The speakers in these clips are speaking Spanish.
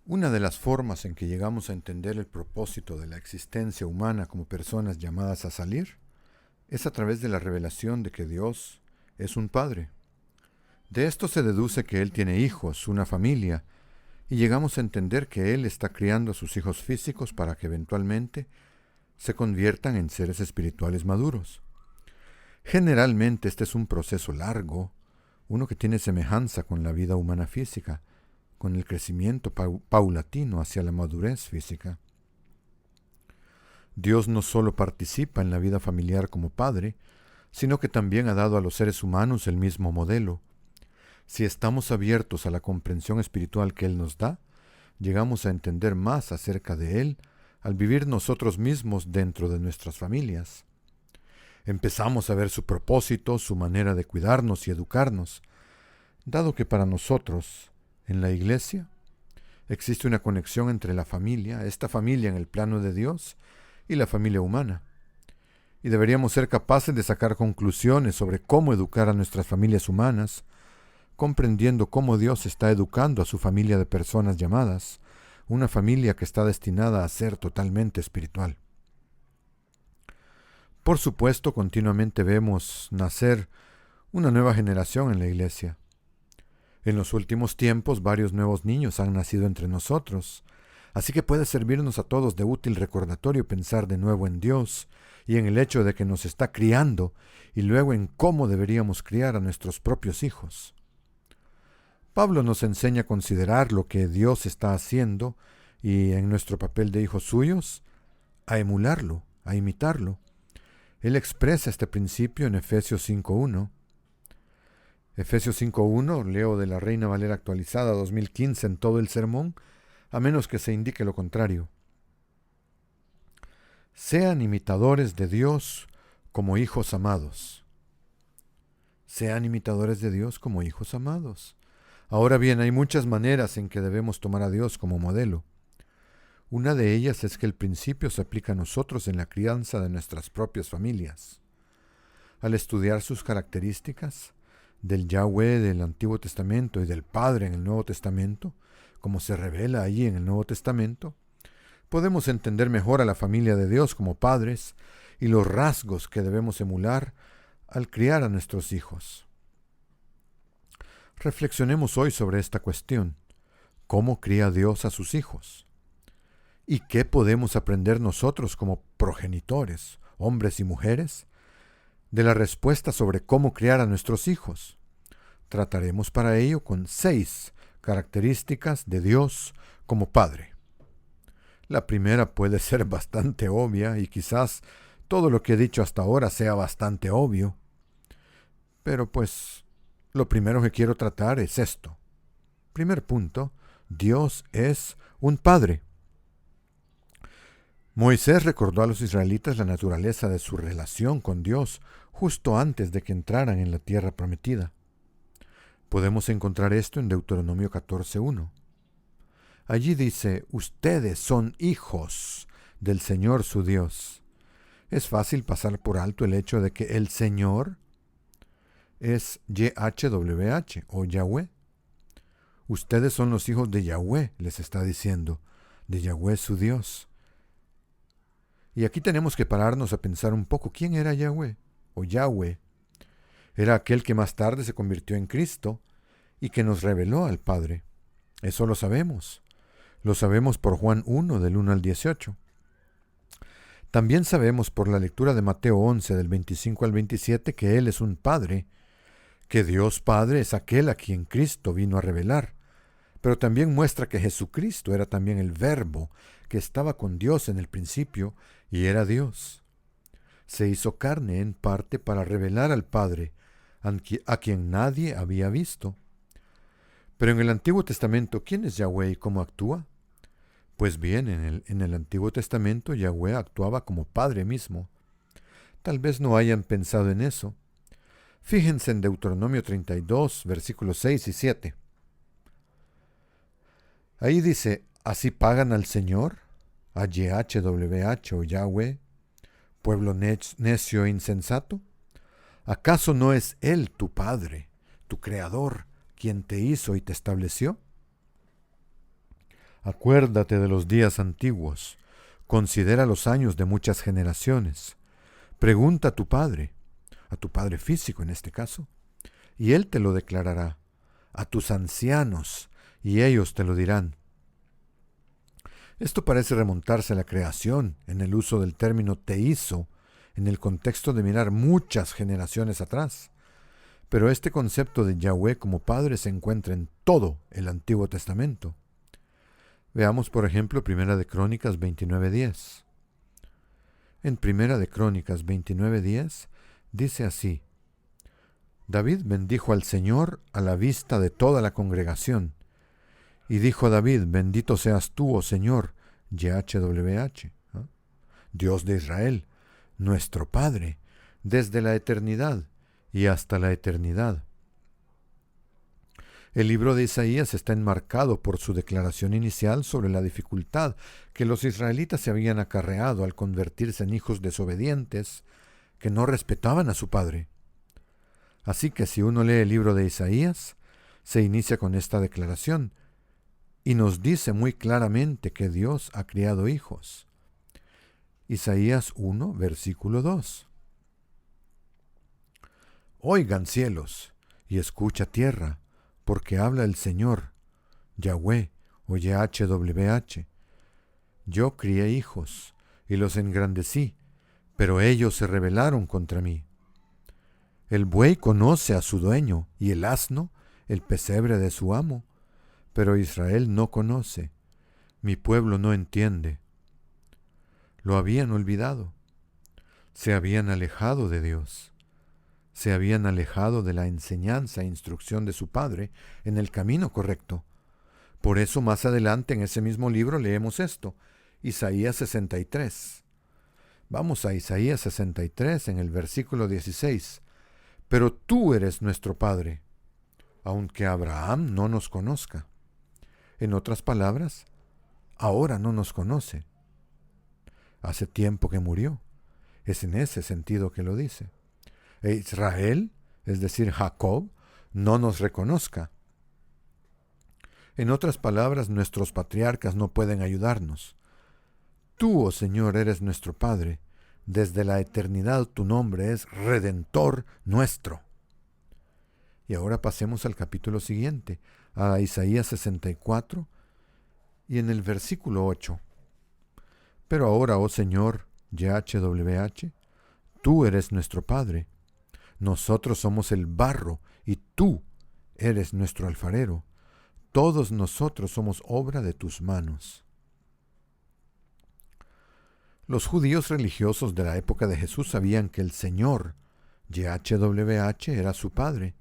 Una de las formas en que llegamos a entender el propósito de la existencia humana como personas llamadas a salir es a través de la revelación de que Dios es un Padre. De esto se deduce que Él tiene hijos, una familia, y llegamos a entender que Él está criando a sus hijos físicos para que eventualmente se conviertan en seres espirituales maduros. Generalmente este es un proceso largo, uno que tiene semejanza con la vida humana física, con el crecimiento paulatino hacia la madurez física. Dios no solo participa en la vida familiar como Padre, sino que también ha dado a los seres humanos el mismo modelo. Si estamos abiertos a la comprensión espiritual que Él nos da, llegamos a entender más acerca de Él al vivir nosotros mismos dentro de nuestras familias. Empezamos a ver su propósito, su manera de cuidarnos y educarnos, dado que para nosotros, en la Iglesia, existe una conexión entre la familia, esta familia en el plano de Dios, y la familia humana. Y deberíamos ser capaces de sacar conclusiones sobre cómo educar a nuestras familias humanas, comprendiendo cómo Dios está educando a su familia de personas llamadas, una familia que está destinada a ser totalmente espiritual. Por supuesto, continuamente vemos nacer una nueva generación en la Iglesia. En los últimos tiempos, varios nuevos niños han nacido entre nosotros, así que puede servirnos a todos de útil recordatorio pensar de nuevo en Dios y en el hecho de que nos está criando y luego en cómo deberíamos criar a nuestros propios hijos. Pablo nos enseña a considerar lo que Dios está haciendo y en nuestro papel de hijos suyos, a emularlo, a imitarlo. Él expresa este principio en Efesios 5.1. Efesios 5.1, leo de la Reina Valera actualizada 2015 en todo el sermón, a menos que se indique lo contrario. Sean imitadores de Dios como hijos amados. Sean imitadores de Dios como hijos amados. Ahora bien, hay muchas maneras en que debemos tomar a Dios como modelo. Una de ellas es que el principio se aplica a nosotros en la crianza de nuestras propias familias. Al estudiar sus características, del Yahweh del Antiguo Testamento y del Padre en el Nuevo Testamento, como se revela allí en el Nuevo Testamento, podemos entender mejor a la familia de Dios como padres y los rasgos que debemos emular al criar a nuestros hijos. Reflexionemos hoy sobre esta cuestión. ¿Cómo cría Dios a sus hijos? ¿Y qué podemos aprender nosotros como progenitores, hombres y mujeres, de la respuesta sobre cómo criar a nuestros hijos? Trataremos para ello con 6 características de Dios como Padre. La primera puede ser bastante obvia y quizás todo lo que he dicho hasta ahora sea bastante obvio. Pero pues, lo primero que quiero tratar es esto. Primer punto, Dios es un Padre. Moisés recordó a los israelitas la naturaleza de su relación con Dios justo antes de que entraran en la tierra prometida. Podemos encontrar esto en Deuteronomio 14.1. Allí dice, ustedes son hijos del Señor su Dios. Es fácil pasar por alto el hecho de que el Señor es YHWH o Yahweh. Ustedes son los hijos de Yahweh, les está diciendo, de Yahweh su Dios. Y aquí tenemos que pararnos a pensar un poco, ¿quién era Yahweh o Yahweh? Era aquel que más tarde se convirtió en Cristo y que nos reveló al Padre. Eso lo sabemos. Lo sabemos por Juan 1, del 1 al 18. También sabemos por la lectura de Mateo 11, del 25 al 27, que Él es un Padre, que Dios Padre es aquel a quien Cristo vino a revelar. Pero también muestra que Jesucristo era también el Verbo, que estaba con Dios en el principio y era Dios. Se hizo carne en parte para revelar al Padre, a quien nadie había visto. Pero en el Antiguo Testamento, ¿quién es Yahweh y cómo actúa? Pues bien, en el Antiguo Testamento Yahweh actuaba como Padre mismo. Tal vez no hayan pensado en eso. Fíjense en Deuteronomio 32, versículos 6 y 7. Ahí dice, ¿así pagan al Señor? A YHWH o Yahweh, pueblo necio e insensato. ¿Acaso no es Él tu Padre, tu Creador, quien te hizo y te estableció? Acuérdate de los días antiguos, considera los años de muchas generaciones. Pregunta a tu padre físico en este caso, y él te lo declarará, a tus ancianos, y ellos te lo dirán. Esto parece remontarse a la creación, en el uso del término teizo, en el contexto de mirar muchas generaciones atrás. Pero este concepto de Yahweh como Padre se encuentra en todo el Antiguo Testamento. Veamos, por ejemplo, Primera de Crónicas 29:10. En Primera de Crónicas 29:10 dice así: David bendijo al Señor a la vista de toda la congregación. Y dijo David: bendito seas tú, oh Señor, YHWH, ¿no? Dios de Israel, nuestro Padre, desde la eternidad y hasta la eternidad. El libro de Isaías está enmarcado por su declaración inicial sobre la dificultad que los israelitas se habían acarreado al convertirse en hijos desobedientes que no respetaban a su padre. Así que si uno lee el libro de Isaías, se inicia con esta declaración y nos dice muy claramente que Dios ha criado hijos. Isaías 1, versículo 2. Oigan cielos y escucha tierra, porque habla el Señor, Yahweh o YHWH. Yo crié hijos y los engrandecí, pero ellos se rebelaron contra mí. El buey conoce a su dueño y el asno el pesebre de su amo, pero Israel no conoce, mi pueblo no entiende. Lo habían olvidado, se habían alejado de Dios. Se habían alejado de la enseñanza e instrucción de su padre en el camino correcto. Por eso más adelante en ese mismo libro leemos esto, Isaías 63. Vamos a Isaías 63 en el versículo 16. Pero tú eres nuestro Padre, aunque Abraham no nos conozca. En otras palabras, ahora no nos conoce. Hace tiempo que murió. Es en ese sentido que lo dice. E Israel, es decir, Jacob, no nos reconozca. En otras palabras, nuestros patriarcas no pueden ayudarnos. Tú, oh Señor, eres nuestro Padre. Desde la eternidad tu nombre es Redentor nuestro. Y ahora pasemos al capítulo siguiente, a Isaías 64, y en el versículo 8. Pero ahora, oh Señor, YHWH, tú eres nuestro Padre. Nosotros somos el barro y tú eres nuestro alfarero. Todos nosotros somos obra de tus manos. Los judíos religiosos de la época de Jesús sabían que el Señor, YHWH, era su Padre,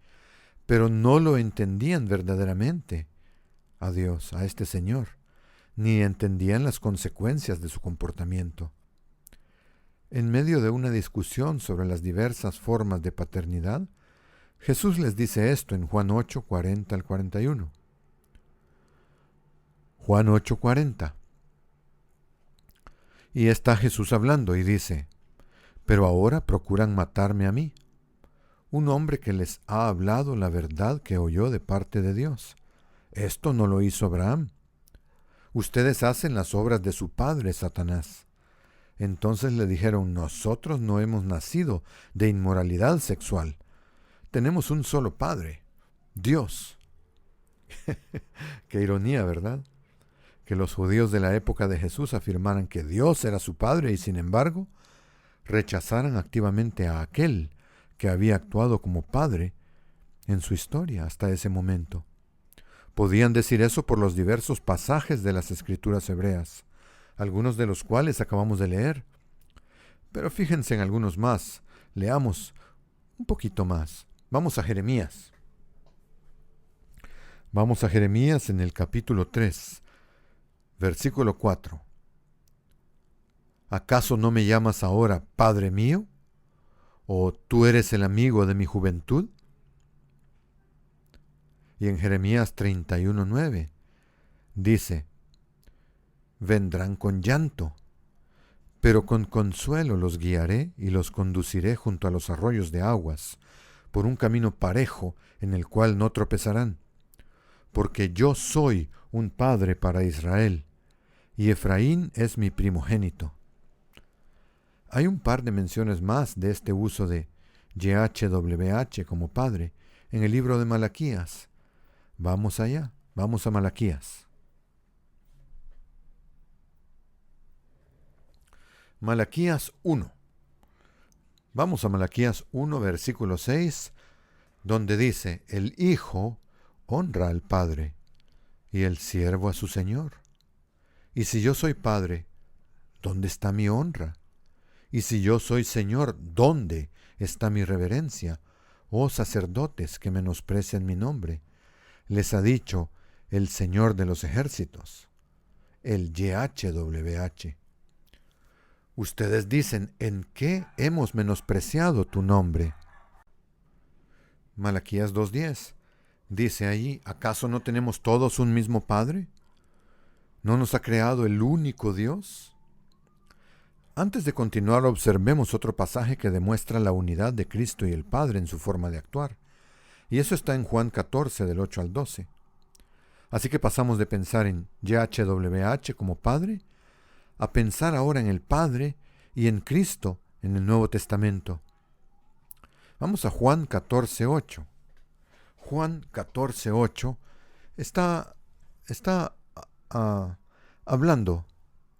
pero no lo entendían verdaderamente a Dios, a este Señor, ni entendían las consecuencias de su comportamiento. En medio de una discusión sobre las diversas formas de paternidad, Jesús les dice esto en Juan 8, 40 al 41. Juan 8, 40. Y está Jesús hablando y dice: pero ahora procuran matarme a mí, un hombre que les ha hablado la verdad que oyó de parte de Dios. Esto no lo hizo Abraham. Ustedes hacen las obras de su padre, Satanás. Entonces le dijeron: nosotros no hemos nacido de inmoralidad sexual. Tenemos un solo Padre, Dios. Qué ironía, ¿verdad? Que los judíos de la época de Jesús afirmaran que Dios era su Padre y sin embargo rechazaran activamente a aquel que había actuado como Padre en su historia hasta ese momento. Podían decir eso por los diversos pasajes de las Escrituras hebreas, algunos de los cuales acabamos de leer. Pero fíjense en algunos más. Leamos un poquito más. Vamos a Jeremías. Vamos a Jeremías en el capítulo 3, versículo 4. ¿Acaso no me llamas ahora Padre mío? ¿O tú eres el amigo de mi juventud? Y en Jeremías 31:9 dice: vendrán con llanto, pero con consuelo los guiaré y los conduciré junto a los arroyos de aguas, por un camino parejo en el cual no tropezarán. Porque yo soy un padre para Israel, y Efraín es mi primogénito. Hay un par de menciones más de este uso de YHWH como padre en el libro de Malaquías. Vamos allá, vamos a Malaquías. Malaquías 1. Vamos a Malaquías 1, versículo 6, donde dice, el hijo honra al padre y el siervo a su señor. Y si yo soy padre, ¿dónde está mi honra? Y si yo soy señor, ¿dónde está mi reverencia? Oh sacerdotes que menosprecian mi nombre. Les ha dicho el Señor de los ejércitos, el YHWH. Ustedes dicen, ¿en qué hemos menospreciado tu nombre? Malaquías 2:10 dice allí, ¿acaso no tenemos todos un mismo Padre? ¿No nos ha creado el único Dios? Antes de continuar, observemos otro pasaje que demuestra la unidad de Cristo y el Padre en su forma de actuar. Y eso está en Juan 14, del 8 al 12. Así que pasamos de pensar en YHWH como Padre a pensar ahora en el Padre y en Cristo en el Nuevo Testamento. Vamos a Juan 14:8. Juan 14:8 está hablando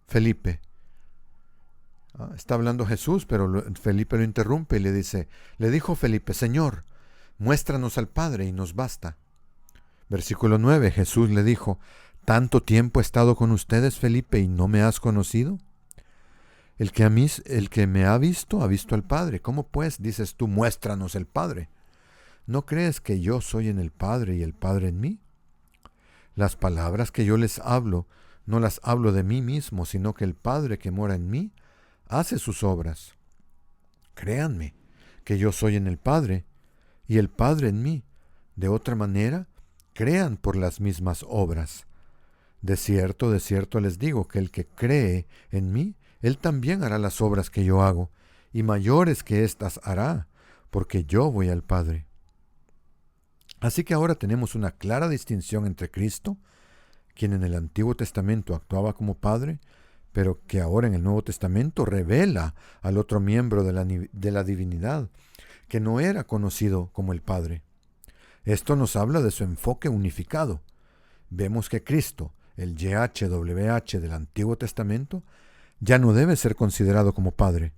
Felipe. Está hablando Jesús, pero Felipe lo interrumpe y le dijo Felipe, Señor, muéstranos al Padre y nos basta. Versículo 9, Jesús le dijo, ¿tanto tiempo he estado con ustedes, Felipe, y no me has conocido? El que me ha visto al Padre. ¿Cómo pues dices tú, muéstranos el Padre? ¿No crees que yo soy en el Padre y el Padre en mí? Las palabras que yo les hablo, no las hablo de mí mismo, sino que el Padre que mora en mí hace sus obras. Créanme que yo soy en el Padre y el Padre en mí. De otra manera, crean por las mismas obras. De cierto les digo que el que cree en mí, él también hará las obras que yo hago, y mayores que éstas hará, porque yo voy al Padre. Así que ahora tenemos una clara distinción entre Cristo, quien en el Antiguo Testamento actuaba como Padre, pero que ahora en el Nuevo Testamento revela al otro miembro de la divinidad, que no era conocido como el Padre. Esto nos habla de su enfoque unificado. Vemos que Cristo, el YHWH del Antiguo Testamento, ya no debe ser considerado como Padre.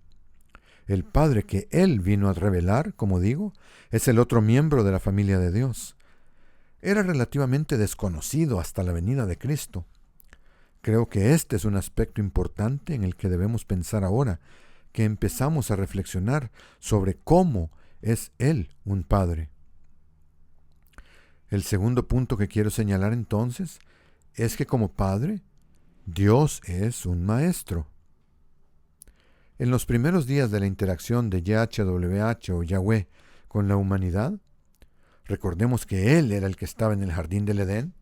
El Padre que Él vino a revelar, como digo, es el otro miembro de la familia de Dios. Era relativamente desconocido hasta la venida de Cristo. Creo que este es un aspecto importante en el que debemos pensar ahora que empezamos a reflexionar sobre cómo es Él un Padre. El segundo punto que quiero señalar entonces es que como Padre, Dios es un Maestro. En los primeros días de la interacción de YHWH o Yahweh con la humanidad, recordemos que Él era el que estaba en el jardín del Edén,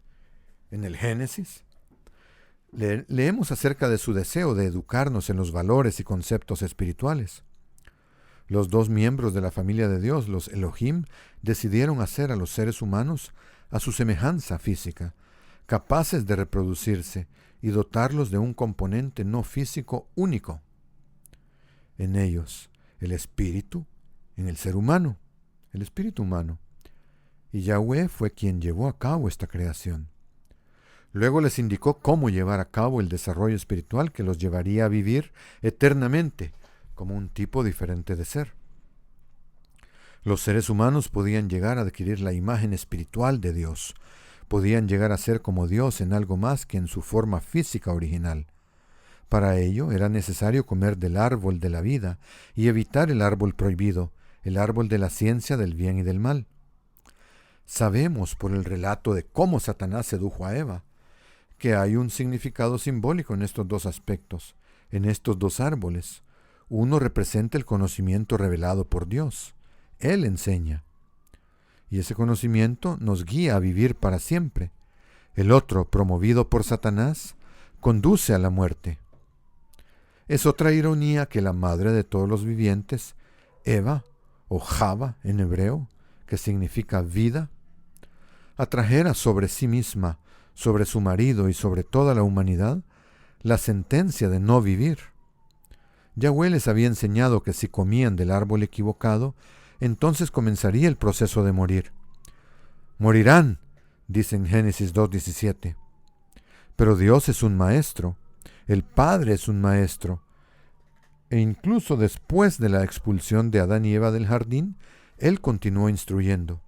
en el Génesis. Leemos acerca de su deseo de educarnos en los valores y conceptos espirituales. Los dos miembros de la familia de Dios, los Elohim, decidieron hacer a los seres humanos a su semejanza física, capaces de reproducirse y dotarlos de un componente no físico único. En ellos, el espíritu, en el ser humano, el espíritu humano. Y Yahweh fue quien llevó a cabo esta creación. Luego les indicó cómo llevar a cabo el desarrollo espiritual que los llevaría a vivir eternamente como un tipo diferente de ser. Los seres humanos podían llegar a adquirir la imagen espiritual de Dios, podían llegar a ser como Dios en algo más que en su forma física original. Para ello era necesario comer del árbol de la vida y evitar el árbol prohibido, el árbol de la ciencia del bien y del mal. Sabemos por el relato de cómo Satanás sedujo a Eva, que hay un significado simbólico en estos dos aspectos, en estos dos árboles. Uno representa el conocimiento revelado por Dios. Él enseña. Y ese conocimiento nos guía a vivir para siempre. El otro, promovido por Satanás, conduce a la muerte. Es otra ironía que la madre de todos los vivientes, Eva, o Java en hebreo, que significa vida, atrajera sobre sí misma, sobre su marido y sobre toda la humanidad la sentencia de no vivir. Yahweh les había enseñado que si comían del árbol equivocado, entonces comenzaría el proceso de morir. Morirán, dice en Génesis 2:17. Pero Dios es un maestro, el Padre es un maestro, e incluso después de la expulsión de Adán y Eva del jardín, Él continuó instruyendo.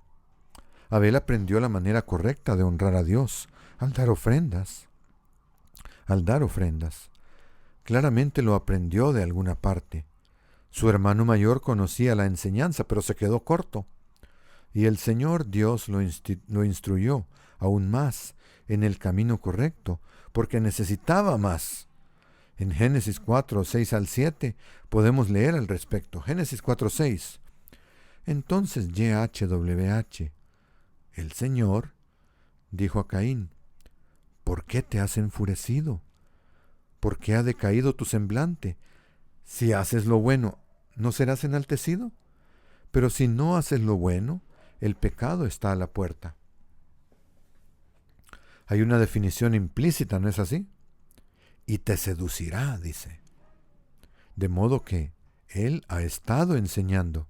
Abel aprendió la manera correcta de honrar a Dios al dar ofrendas. Claramente lo aprendió de alguna parte. Su hermano mayor conocía la enseñanza, pero se quedó corto. Y el Señor Dios lo instruyó aún más en el camino correcto, porque necesitaba más. En Génesis 4, 6 al 7 podemos leer al respecto. Génesis 4, 6. Entonces YHWH, el Señor, dijo a Caín, ¿por qué te has enfurecido? ¿Por qué ha decaído tu semblante? Si haces lo bueno, ¿no serás enaltecido? Pero si no haces lo bueno, el pecado está a la puerta. Hay una definición implícita, ¿no es así? Y te seducirá, dice. De modo que Él ha estado enseñando.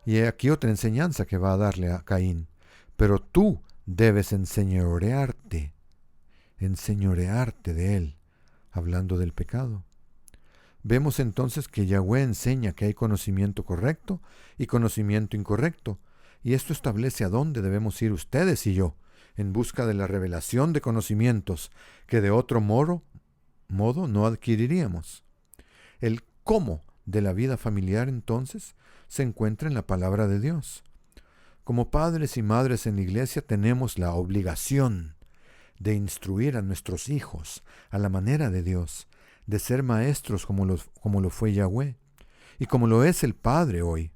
Y he aquí otra enseñanza que va a darle a Caín. Pero tú debes enseñorearte de Él, hablando del pecado. Vemos entonces que Yahweh enseña que hay conocimiento correcto y conocimiento incorrecto, y esto establece a dónde debemos ir ustedes y yo, en busca de la revelación de conocimientos que de otro modo no adquiriríamos. El cómo de la vida familiar, entonces, se encuentra en la palabra de Dios. Como padres y madres en la iglesia tenemos la obligación de instruir a nuestros hijos a la manera de Dios, de ser maestros como lo fue Yahweh, y como lo es el Padre hoy.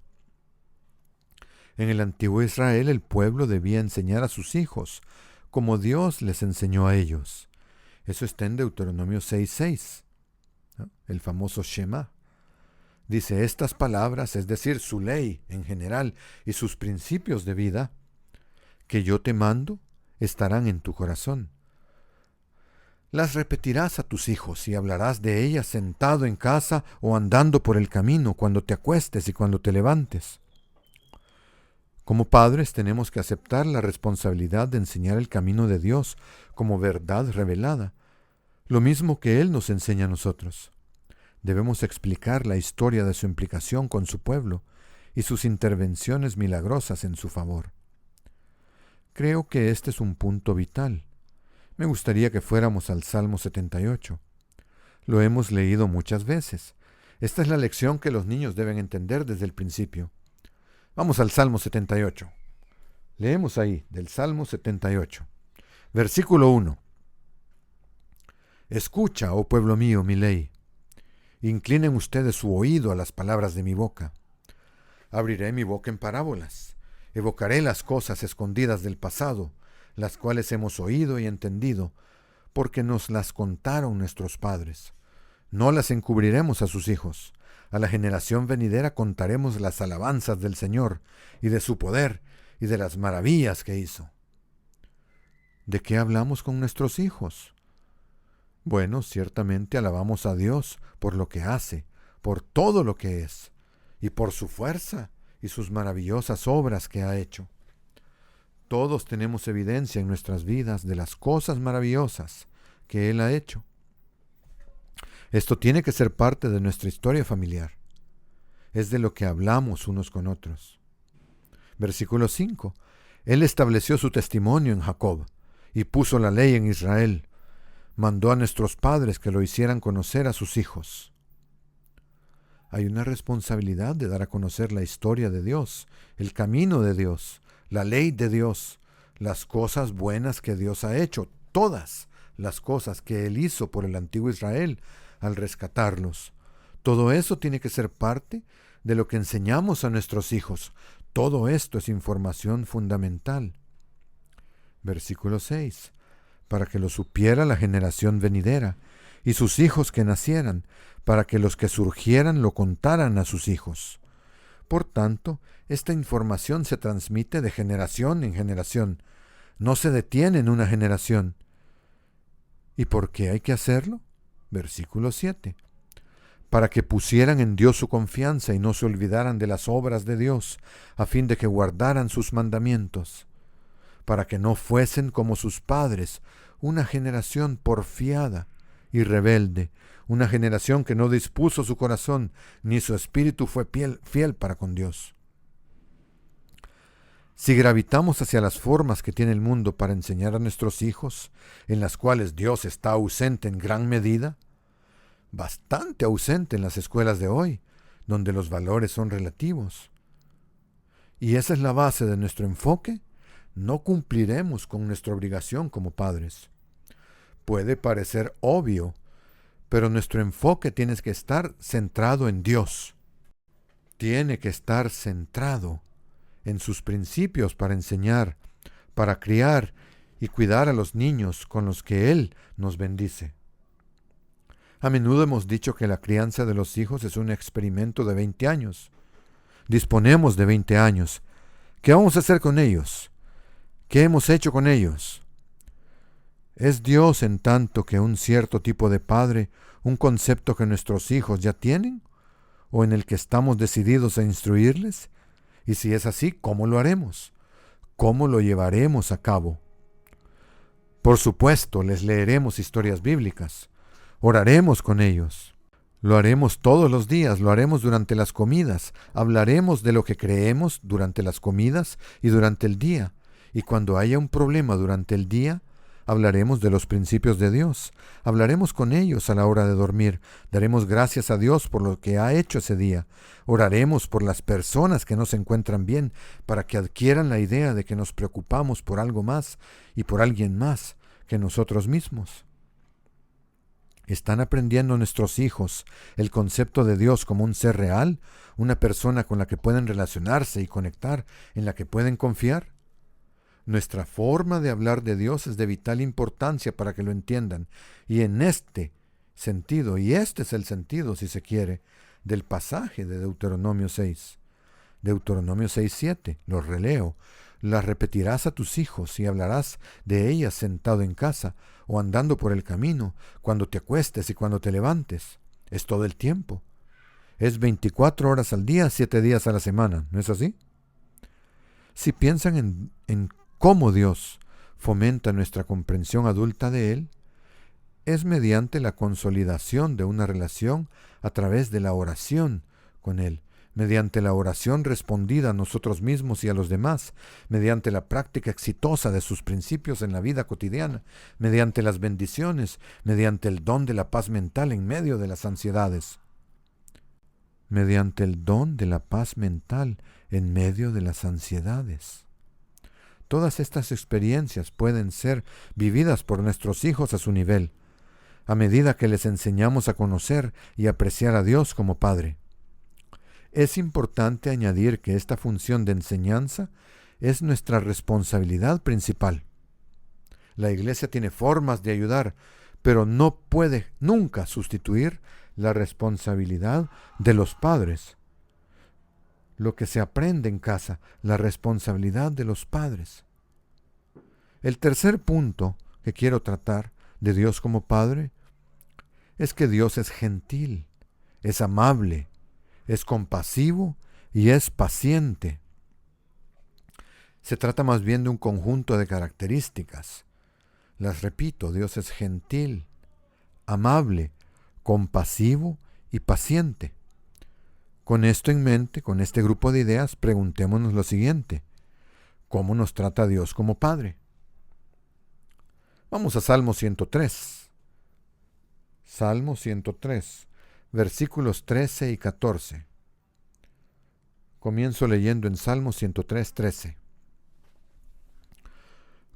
En el antiguo Israel el pueblo debía enseñar a sus hijos, como Dios les enseñó a ellos. Eso está en Deuteronomio 6:6, ¿no? El famoso Shema. Dice, estas palabras, es decir, su ley en general y sus principios de vida, que yo te mando, estarán en tu corazón. Las repetirás a tus hijos y hablarás de ellas sentado en casa o andando por el camino, cuando te acuestes y cuando te levantes. Como padres tenemos que aceptar la responsabilidad de enseñar el camino de Dios como verdad revelada, lo mismo que Él nos enseña a nosotros. Debemos explicar la historia de su implicación con su pueblo y sus intervenciones milagrosas en su favor. Creo que este es un punto vital. Me gustaría que fuéramos al Salmo 78. Lo hemos leído muchas veces. Esta es la lección que los niños deben entender desde el principio. Vamos al Salmo 78. Leemos ahí, del Salmo 78. Versículo 1. Escucha, oh pueblo mío, mi ley. Inclinen ustedes su oído a las palabras de mi boca. Abriré mi boca en parábolas. Evocaré las cosas escondidas del pasado, las cuales hemos oído y entendido, porque nos las contaron nuestros padres. No las encubriremos a sus hijos. A la generación venidera contaremos las alabanzas del Señor, y de su poder, y de las maravillas que hizo. ¿De qué hablamos con nuestros hijos? Bueno, ciertamente alabamos a Dios por lo que hace, por todo lo que es, y por su fuerza y sus maravillosas obras que ha hecho. Todos tenemos evidencia en nuestras vidas de las cosas maravillosas que Él ha hecho. Esto tiene que ser parte de nuestra historia familiar. Es de lo que hablamos unos con otros. Versículo 5. Él estableció su testimonio en Jacob y puso la ley en Israel. Mandó a nuestros padres que lo hicieran conocer a sus hijos. Hay una responsabilidad de dar a conocer la historia de Dios, el camino de Dios, la ley de Dios, las cosas buenas que Dios ha hecho, todas las cosas que Él hizo por el antiguo Israel al rescatarlos. Todo eso tiene que ser parte de lo que enseñamos a nuestros hijos. Todo esto es información fundamental. Versículo 6. Para que lo supiera la generación venidera, y sus hijos que nacieran, para que los que surgieran lo contaran a sus hijos. Por tanto, esta información se transmite de generación en generación, No se detiene en una generación. ¿Y por qué hay que hacerlo? Versículo 7. Para que pusieran en Dios su confianza y no se olvidaran de las obras de Dios, a fin de que guardaran sus mandamientos, para que no fuesen como sus padres, una generación porfiada y rebelde, una generación que no dispuso su corazón, ni su espíritu fue fiel para con Dios. Si gravitamos hacia las formas que tiene el mundo para enseñar a nuestros hijos, en las cuales Dios está ausente en gran medida, bastante ausente en las escuelas de hoy, donde los valores son relativos, y esa es la base de nuestro enfoque, no cumpliremos con nuestra obligación como padres. Puede parecer obvio, pero nuestro enfoque tiene que estar centrado en Dios. Tiene que estar centrado en sus principios para enseñar, para criar y cuidar a los niños con los que Él nos bendice. A menudo hemos dicho que la crianza de los hijos es un experimento de 20 años. Disponemos de 20 años. ¿Qué vamos a hacer con ellos? ¿Qué hemos hecho con ellos? ¿Es Dios en tanto que un cierto tipo de padre, un concepto que nuestros hijos ya tienen? ¿O en el que estamos decididos a instruirles? Y si es así, ¿cómo lo haremos? ¿Cómo lo llevaremos a cabo? Por supuesto, les leeremos historias bíblicas. Oraremos con ellos. Lo haremos todos los días, lo haremos durante las comidas. Hablaremos de lo que creemos durante las comidas y durante el día. Y cuando haya un problema durante el día, hablaremos de los principios de Dios. Hablaremos con ellos a la hora de dormir. Daremos gracias a Dios por lo que ha hecho ese día. Oraremos por las personas que no se encuentran bien para que adquieran la idea de que nos preocupamos por algo más y por alguien más que nosotros mismos. ¿Están aprendiendo nuestros hijos el concepto de Dios como un ser real, una persona con la que pueden relacionarse y conectar, en la que pueden confiar? Nuestra forma de hablar de Dios es de vital importancia para que lo entiendan, y en este sentido, y este es el sentido, si se quiere, del pasaje de Deuteronomio 6. Deuteronomio 6:7, lo releo. Las repetirás a tus hijos y hablarás de ellas sentado en casa o andando por el camino, cuando te acuestes y cuando te levantes. Es todo el tiempo. Es 24 horas al día, 7 días a la semana, ¿no es así? Si piensan en cómo Dios fomenta nuestra comprensión adulta de Él, es mediante la consolidación de una relación a través de la oración con Él, mediante la oración respondida a nosotros mismos y a los demás, mediante la práctica exitosa de sus principios en la vida cotidiana, mediante las bendiciones, mediante el don de la paz mental en medio de las ansiedades. Mediante el don de la paz mental en medio de las ansiedades. Todas estas experiencias pueden ser vividas por nuestros hijos a su nivel, a medida que les enseñamos a conocer y apreciar a Dios como Padre. Es importante añadir que esta función de enseñanza es nuestra responsabilidad principal. La Iglesia tiene formas de ayudar, pero no puede nunca sustituir la responsabilidad de los padres. Lo que se aprende en casa, la responsabilidad de los padres. El tercer punto que quiero tratar de Dios como Padre es que Dios es gentil, es amable, es compasivo y es paciente. Se trata más bien de un conjunto de características. Las repito, Dios es gentil, amable, compasivo y paciente. Con esto en mente, con este grupo de ideas, preguntémonos lo siguiente: ¿cómo nos trata Dios como Padre? Vamos a Salmo 103. Salmo 103, versículos 13 y 14. Comienzo leyendo en Salmo 103, 13.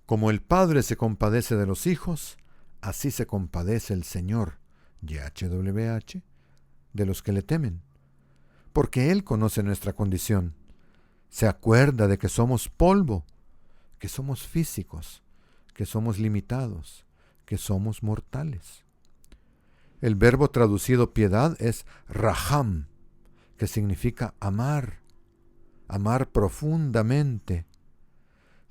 Como el Padre se compadece de los hijos, así se compadece el Señor, YHWH, de los que le temen. Porque Él conoce nuestra condición. Se acuerda de que somos polvo, que somos físicos, que somos limitados, que somos mortales. El verbo traducido piedad es raham, que significa amar, amar profundamente,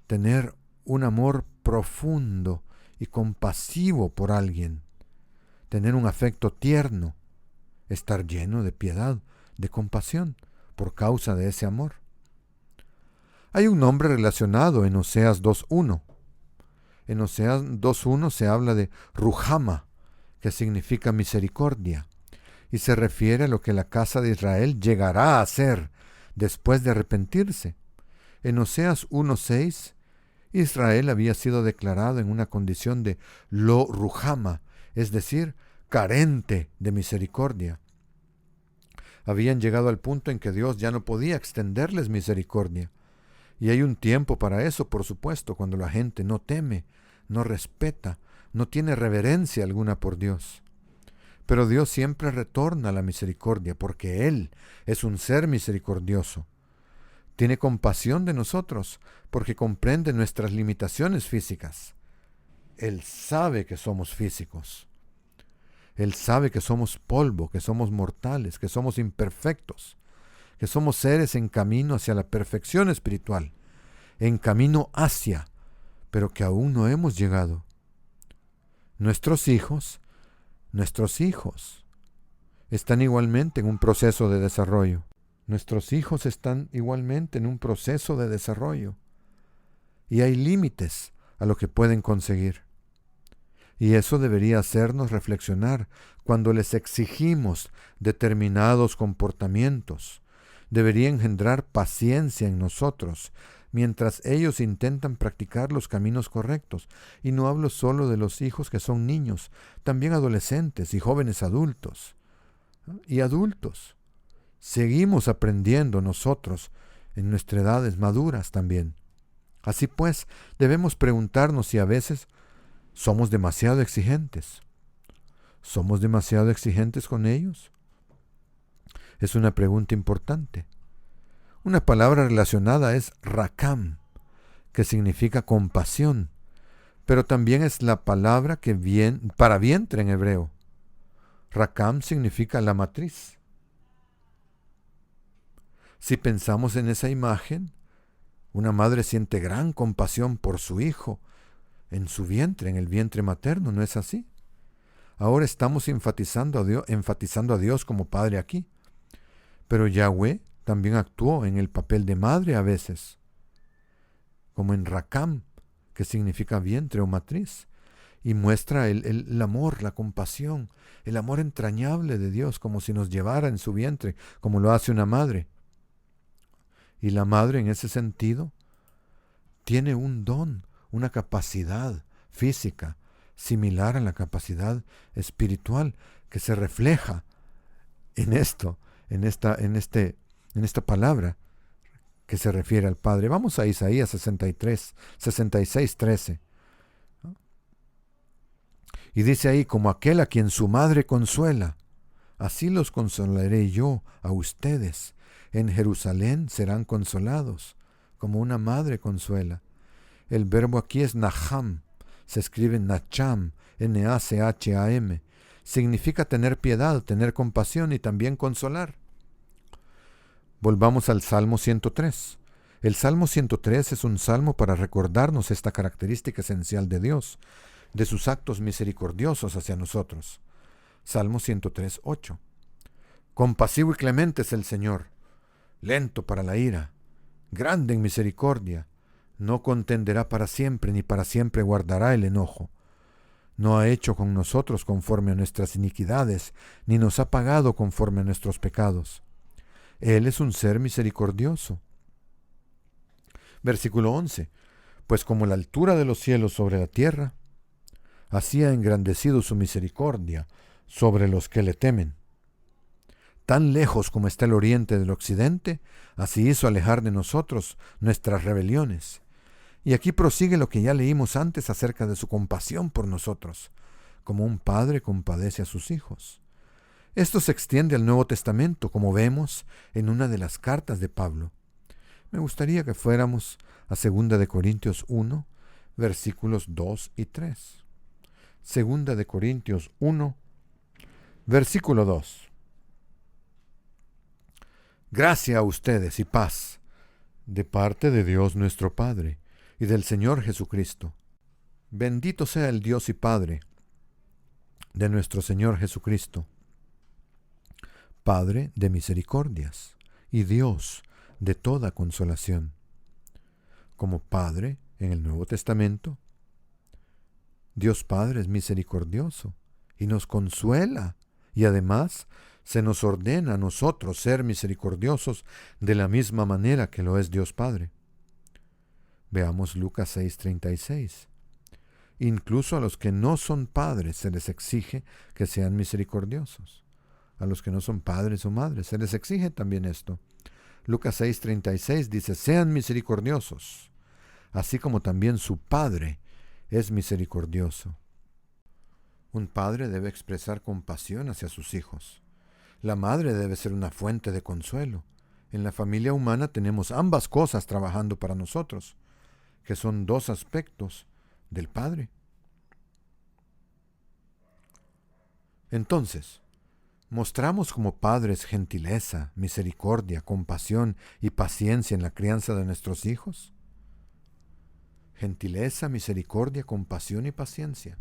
tener un amor profundo y compasivo por alguien, tener un afecto tierno, estar lleno de piedad, de compasión, por causa de ese amor. Hay un nombre relacionado en Oseas 2.1. En Oseas 2.1 se habla de Ruhama, que significa misericordia, y se refiere a lo que la casa de Israel llegará a hacer después de arrepentirse. En Oseas 1.6, Israel había sido declarado en una condición de lo Ruhama, es decir, carente de misericordia. Habían llegado al punto en que Dios ya no podía extenderles misericordia. Y hay un tiempo para eso, por supuesto, cuando la gente no teme, no respeta, no tiene reverencia alguna por Dios. Pero Dios siempre retorna a la misericordia, porque Él es un ser misericordioso. Tiene compasión de nosotros, porque comprende nuestras limitaciones físicas. Él sabe que somos físicos. Él sabe que somos polvo, que somos mortales, que somos imperfectos, que somos seres en camino hacia la perfección espiritual, en camino hacia, pero que aún no hemos llegado. Nuestros hijos están igualmente en un proceso de desarrollo. Nuestros hijos están igualmente en un proceso de desarrollo. Y hay límites a lo que pueden conseguir. Y eso debería hacernos reflexionar cuando les exigimos determinados comportamientos. Debería engendrar paciencia en nosotros mientras ellos intentan practicar los caminos correctos. Y no hablo solo de los hijos que son niños, también adolescentes y jóvenes adultos. Y adultos. Seguimos aprendiendo nosotros en nuestras edades maduras también. Así pues, debemos preguntarnos si a veces somos demasiado exigentes. ¿Somos demasiado exigentes con ellos? Es una pregunta importante. Una palabra relacionada es rakam, que significa compasión, pero también es la palabra para vientre en hebreo. Rakam significa la matriz. Si pensamos en esa imagen, una madre siente gran compasión por su hijo en su vientre, en el vientre materno, ¿no es así? Ahora estamos enfatizando a Dios como Padre aquí. Pero Yahweh también actuó en el papel de madre a veces, como en Rakam, que significa vientre o matriz, y muestra el amor, la compasión, el amor entrañable de Dios, como si nos llevara en su vientre, como lo hace una madre. Y la madre en ese sentido tiene un don, una capacidad física similar a la capacidad espiritual que se refleja en esta palabra que se refiere al Padre. Vamos a Isaías 66:13. Y dice ahí, como aquel a quien su madre consuela, así los consolaré yo a ustedes. En Jerusalén serán consolados, como una madre consuela. El verbo aquí es naham, se escribe nacham, N-A-C-H-A-M. Significa tener piedad, tener compasión y también consolar. Volvamos al Salmo 103. El Salmo 103 es un salmo para recordarnos esta característica esencial de Dios, de sus actos misericordiosos hacia nosotros. Salmo 103:8. Compasivo y clemente es el Señor, lento para la ira, grande en misericordia, no contenderá para siempre, ni para siempre guardará el enojo. No ha hecho con nosotros conforme a nuestras iniquidades, ni nos ha pagado conforme a nuestros pecados. Él es un ser misericordioso. Versículo 11. Pues como la altura de los cielos sobre la tierra, así ha engrandecido su misericordia sobre los que le temen. Tan lejos como está el oriente del occidente, así hizo alejar de nosotros nuestras rebeliones. Y aquí prosigue lo que ya leímos antes acerca de su compasión por nosotros, como un padre compadece a sus hijos. Esto se extiende al Nuevo Testamento, como vemos en una de las cartas de Pablo. Me gustaría que fuéramos a 2 Corintios 1, versículos 2 y 3. 2 Corintios 1, versículo 2. Gracia a ustedes y paz, de parte de Dios nuestro Padre y del Señor Jesucristo. Bendito sea el Dios y Padre de nuestro Señor Jesucristo, Padre de misericordias y Dios de toda consolación. Como Padre en el Nuevo Testamento, Dios Padre es misericordioso y nos consuela, y además se nos ordena a nosotros ser misericordiosos de la misma manera que lo es Dios Padre. Veamos Lucas 6:36. Incluso a los que no son padres se les exige que sean misericordiosos. A los que no son padres o madres se les exige también esto. Lucas 6:36 dice, sean misericordiosos, así como también su Padre es misericordioso. Un padre debe expresar compasión hacia sus hijos. La madre debe ser una fuente de consuelo. En la familia humana tenemos ambas cosas trabajando para nosotros, que son dos aspectos del Padre. Entonces, ¿mostramos como padres gentileza, misericordia, compasión y paciencia en la crianza de nuestros hijos? Gentileza, misericordia, compasión y paciencia.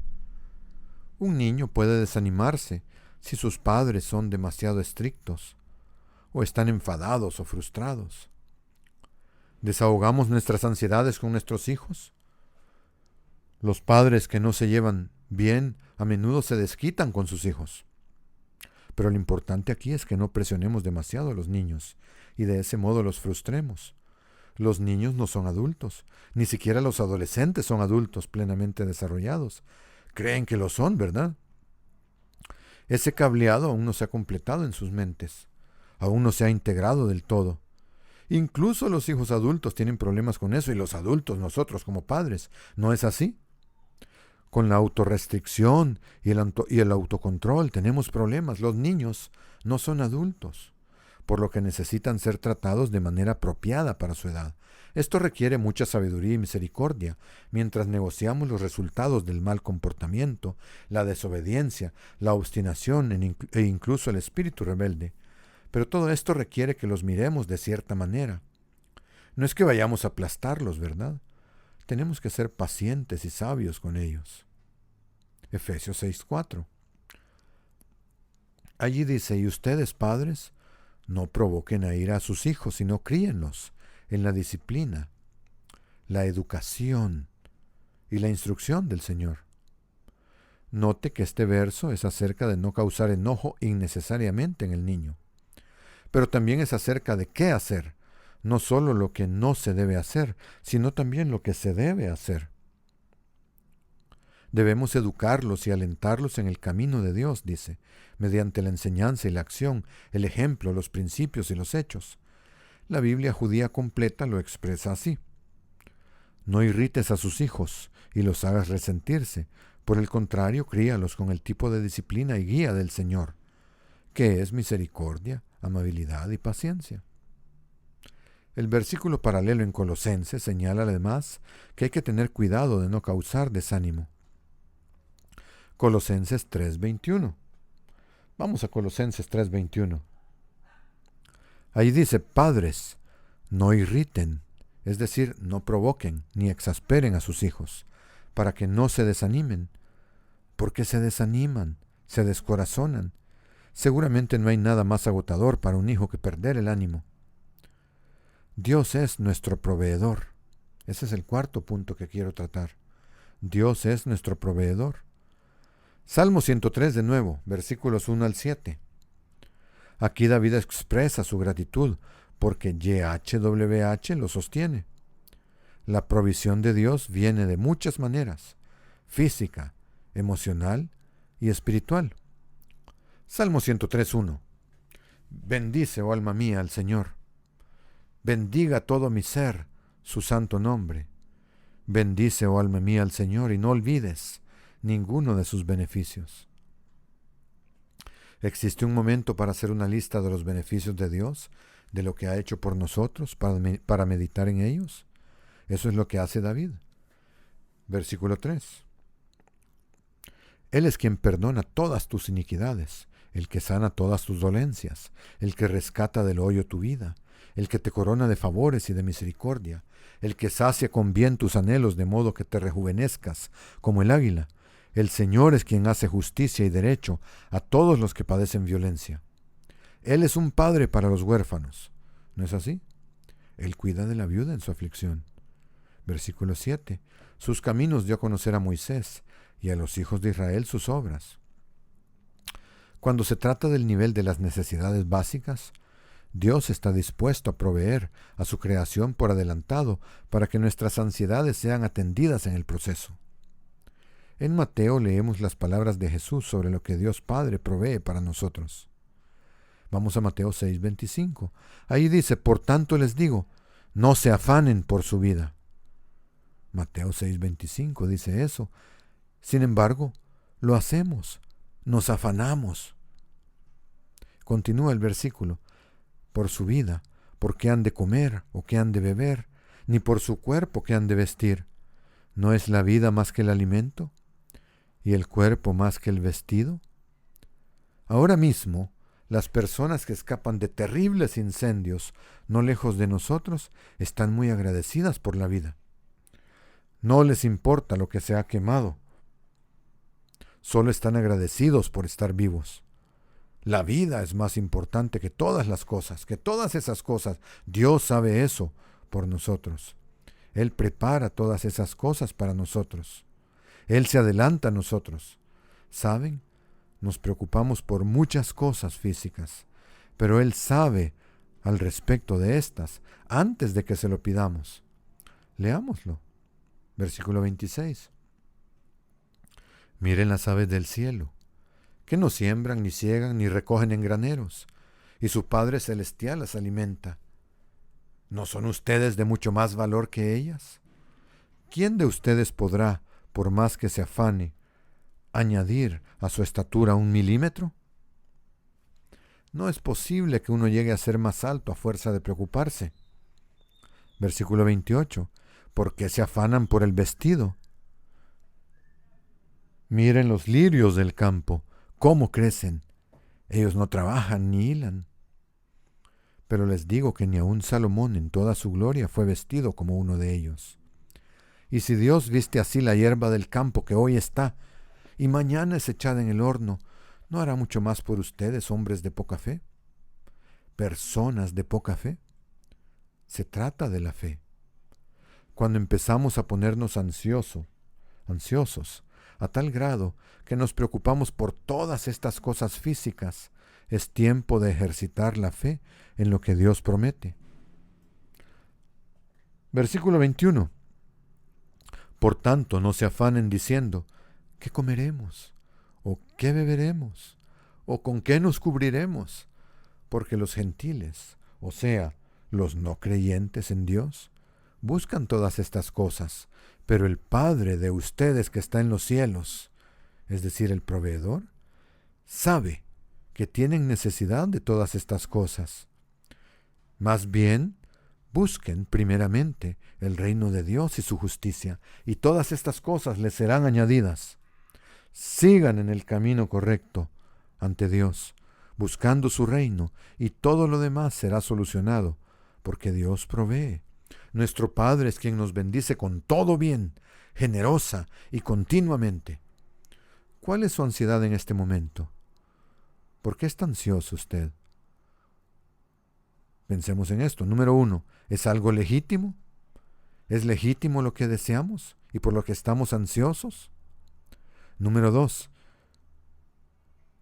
Un niño puede desanimarse si sus padres son demasiado estrictos, o están enfadados o frustrados. ¿Desahogamos nuestras ansiedades con nuestros hijos? Los padres que no se llevan bien a menudo se desquitan con sus hijos. Pero lo importante aquí es que no presionemos demasiado a los niños y de ese modo los frustremos. Los niños no son adultos, ni siquiera los adolescentes son adultos plenamente desarrollados. Creen que lo son, ¿verdad? Ese cableado aún no se ha completado en sus mentes, aún no se ha integrado del todo. Incluso los hijos adultos tienen problemas con eso, y los adultos, nosotros como padres, ¿no es así? Con la autorrestricción y el autocontrol tenemos problemas. Los niños no son adultos, por lo que necesitan ser tratados de manera apropiada para su edad. Esto requiere mucha sabiduría y misericordia, mientras negociamos los resultados del mal comportamiento, la desobediencia, la obstinación e incluso el espíritu rebelde. Pero todo esto requiere que los miremos de cierta manera. No es que vayamos a aplastarlos, ¿verdad? Tenemos que ser pacientes y sabios con ellos. Efesios 6:4. Allí dice, y ustedes, padres, no provoquen a ira a sus hijos, sino críenlos en la disciplina, la educación y la instrucción del Señor. Note que este verso es acerca de no causar enojo innecesariamente en el niño, pero también es acerca de qué hacer, no solo lo que no se debe hacer, sino también lo que se debe hacer. Debemos educarlos y alentarlos en el camino de Dios, dice, mediante la enseñanza y la acción, el ejemplo, los principios y los hechos. La Biblia judía completa lo expresa así. No irrites a sus hijos y los hagas resentirse. Por el contrario, críalos con el tipo de disciplina y guía del Señor, que es misericordia, amabilidad y paciencia. El versículo paralelo en Colosenses señala además que hay que tener cuidado de no causar desánimo. Colosenses 3:21. Vamos a Colosenses 3:21. Ahí dice, padres, no irriten, es decir, no provoquen ni exasperen a sus hijos, para que no se desanimen, porque se desaniman, se descorazonan. Seguramente no hay nada más agotador para un hijo que perder el ánimo. Dios es nuestro proveedor. Ese es el cuarto punto que quiero tratar. Dios es nuestro proveedor. Salmo 103 de nuevo, versículos 1 al 7. Aquí David expresa su gratitud porque YHWH lo sostiene. La provisión de Dios viene de muchas maneras, física, emocional y espiritual. Salmo 103:1. Bendice, oh alma mía, al Señor. Bendiga todo mi ser su santo nombre. Bendice, oh alma mía, al Señor, y no olvides ninguno de sus beneficios. ¿Existe un momento para hacer una lista de los beneficios de Dios, de lo que ha hecho por nosotros, para meditar en ellos? Eso es lo que hace David. Versículo 3. Él es quien perdona todas tus iniquidades, el que sana todas tus dolencias, el que rescata del hoyo tu vida, el que te corona de favores y de misericordia, el que sacia con bien tus anhelos de modo que te rejuvenezcas como el águila. El Señor es quien hace justicia y derecho a todos los que padecen violencia. Él es un padre para los huérfanos. ¿No es así? Él cuida de la viuda en su aflicción. Versículo 7. Sus caminos dio a conocer a Moisés y a los hijos de Israel sus obras. Cuando se trata del nivel de las necesidades básicas, Dios está dispuesto a proveer a su creación por adelantado para que nuestras ansiedades sean atendidas en el proceso. En Mateo leemos las palabras de Jesús sobre lo que Dios Padre provee para nosotros. Vamos a Mateo 6:25. Ahí dice, por tanto les digo, no se afanen por su vida. Mateo 6:25 dice eso. Sin embargo, lo hacemos, nos afanamos. Continúa el versículo, por su vida, por qué han de comer o qué han de beber, ni por su cuerpo qué han de vestir. ¿No es la vida más que el alimento? ¿Y el cuerpo más que el vestido? Ahora mismo, las personas que escapan de terribles incendios no lejos de nosotros están muy agradecidas por la vida. No les importa lo que se ha quemado. Solo están agradecidos por estar vivos. La vida es más importante que todas las cosas, que todas esas cosas. Dios sabe eso por nosotros. Él prepara todas esas cosas para nosotros. Él se adelanta a nosotros. ¿Saben? Nos preocupamos por muchas cosas físicas, pero Él sabe al respecto de estas antes de que se lo pidamos. Leámoslo. Versículo 26. Miren las aves del cielo, que no siembran, ni siegan, ni recogen en graneros, y su Padre Celestial las alimenta. ¿No son ustedes de mucho más valor que ellas? ¿Quién de ustedes podrá, por más que se afane, añadir a su estatura 1 milímetro? No es posible que uno llegue a ser más alto a fuerza de preocuparse. Versículo 28. ¿Por qué se afanan por el vestido? Miren los lirios del campo, cómo crecen. Ellos no trabajan ni hilan. Pero les digo que ni aun Salomón en toda su gloria fue vestido como uno de ellos. Y si Dios viste así la hierba del campo que hoy está, y mañana es echada en el horno, ¿no hará mucho más por ustedes, hombres de poca fe? Personas de poca fe. Se trata de la fe. Cuando empezamos a ponernos ansiosos, a tal grado que nos preocupamos por todas estas cosas físicas, es tiempo de ejercitar la fe en lo que Dios promete. Versículo 21. Por tanto, no se afanen diciendo, ¿qué comeremos? ¿O qué beberemos? ¿O con qué nos cubriremos? Porque los gentiles, o sea, los no creyentes en Dios, buscan todas estas cosas, pero el Padre de ustedes que está en los cielos, es decir, el proveedor, sabe que tienen necesidad de todas estas cosas. Más bien, busquen primeramente el reino de Dios y su justicia, y todas estas cosas les serán añadidas. Sigan en el camino correcto ante Dios, buscando su reino, y todo lo demás será solucionado, porque Dios provee. Nuestro Padre es quien nos bendice con todo bien, generosa y continuamente. ¿Cuál es su ansiedad en este momento? ¿Por qué está ansioso usted? Pensemos en esto. Número 1, ¿es algo legítimo? ¿Es legítimo lo que deseamos y por lo que estamos ansiosos? Número 2,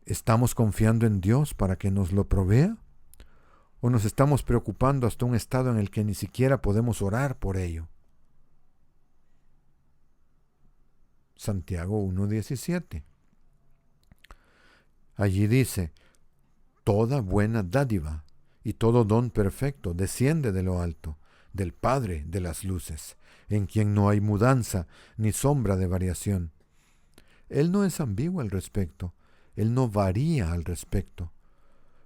¿estamos confiando en Dios para que nos lo provea? ¿O nos estamos preocupando hasta un estado en el que ni siquiera podemos orar por ello? Santiago 1:17. Allí dice, toda buena dádiva y todo don perfecto desciende de lo alto, del Padre de las luces, en quien no hay mudanza ni sombra de variación. Él no es ambiguo al respecto, Él no varía al respecto.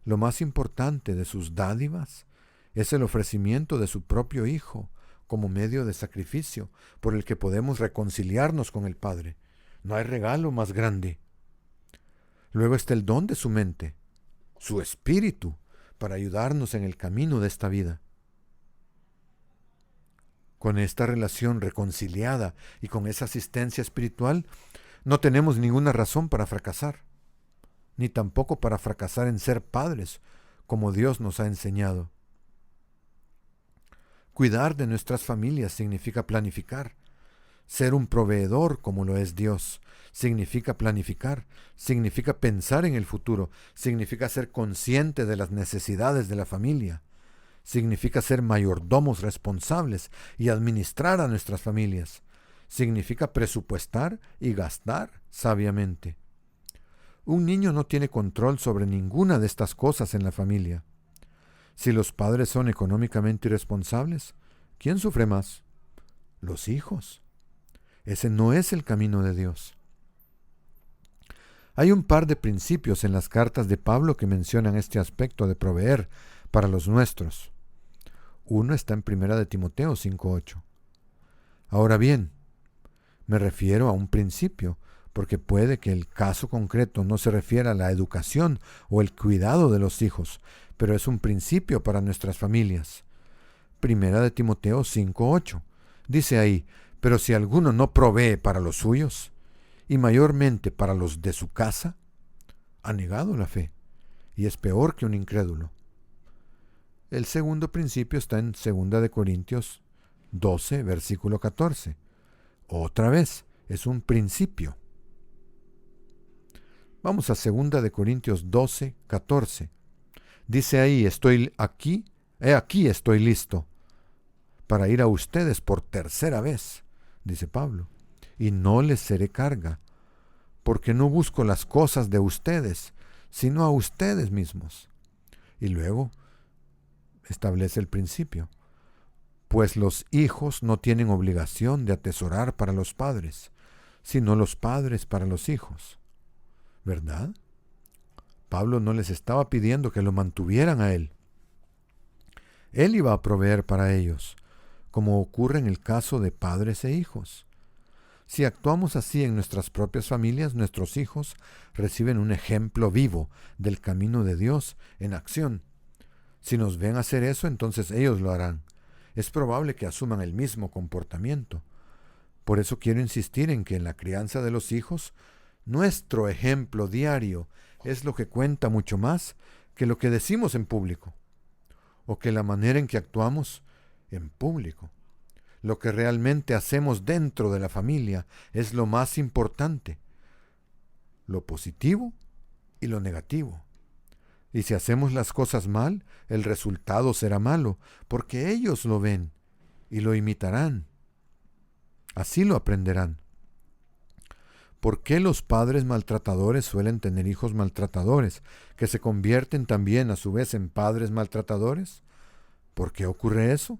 Lo más importante de sus dádivas es el ofrecimiento de su propio Hijo como medio de sacrificio por el que podemos reconciliarnos con el Padre. No hay regalo más grande. Luego está el don de su mente, su espíritu, para ayudarnos en el camino de esta vida. Con esta relación reconciliada y con esa asistencia espiritual, no tenemos ninguna razón para fracasar, ni tampoco para fracasar en ser padres, como Dios nos ha enseñado. Cuidar de nuestras familias significa planificar. Ser un proveedor como lo es Dios significa planificar, significa pensar en el futuro, significa ser consciente de las necesidades de la familia, significa ser mayordomos responsables y administrar a nuestras familias, significa presupuestar y gastar sabiamente. Un niño no tiene control sobre ninguna de estas cosas en la familia. Si los padres son económicamente irresponsables, ¿quién sufre más? Los hijos. Ese no es el camino de Dios. Hay un par de principios en las cartas de Pablo que mencionan este aspecto de proveer para los nuestros. Uno está en 1 de Timoteo 5:8. Ahora bien, me refiero a un principio, porque puede que el caso concreto no se refiera a la educación o el cuidado de los hijos, pero es un principio para nuestras familias. 1 de Timoteo 5:8. Dice ahí, pero si alguno no provee para los suyos, y mayormente para los de su casa, ha negado la fe, y es peor que un incrédulo. El segundo principio está en 2 de Corintios 12, versículo 14. Otra vez, es un principio. Vamos a 2 de Corintios 12, 14. Dice ahí, aquí estoy listo para ir a ustedes por tercera vez, dice Pablo, y no les seré carga, porque no busco las cosas de ustedes, sino a ustedes mismos. Y luego establece el principio, pues los hijos no tienen obligación de atesorar para los padres, sino los padres para los hijos. ¿Verdad? Pablo no les estaba pidiendo que lo mantuvieran a él. Él iba a proveer para ellos, como ocurre en el caso de padres e hijos. Si actuamos así en nuestras propias familias, nuestros hijos reciben un ejemplo vivo del camino de Dios en acción. Si nos ven hacer eso, entonces ellos lo harán. Es probable que asuman el mismo comportamiento. Por eso quiero insistir en que en la crianza de los hijos, nuestro ejemplo diario es lo que cuenta mucho más que lo que decimos en público, o que la manera en que actuamos en público. Lo que realmente hacemos dentro de la familia es lo más importante, lo positivo y lo negativo. Y si hacemos las cosas mal, el resultado será malo, porque ellos lo ven y lo imitarán. Así lo aprenderán. ¿Por qué los padres maltratadores suelen tener hijos maltratadores, que se convierten también a su vez en padres maltratadores? ¿Por qué ocurre eso?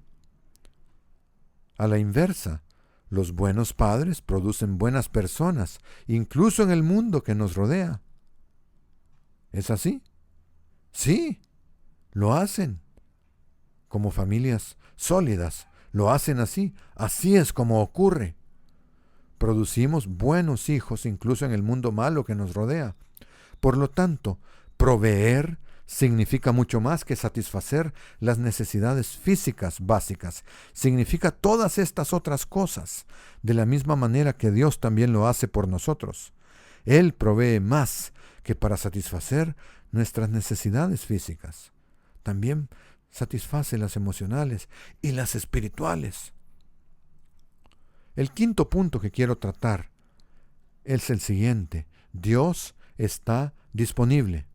A la inversa, los buenos padres producen buenas personas, incluso en el mundo que nos rodea. ¿Es así? Sí, lo hacen. Como familias sólidas, lo hacen así. Así es como ocurre. Producimos buenos hijos incluso en el mundo malo que nos rodea. Por lo tanto, proveer significa mucho más que satisfacer las necesidades físicas básicas. Significa todas estas otras cosas, de la misma manera que Dios también lo hace por nosotros. Él provee más que para satisfacer nuestras necesidades físicas. También satisface las emocionales y las espirituales. El quinto punto que quiero tratar es el siguiente. Dios está disponible.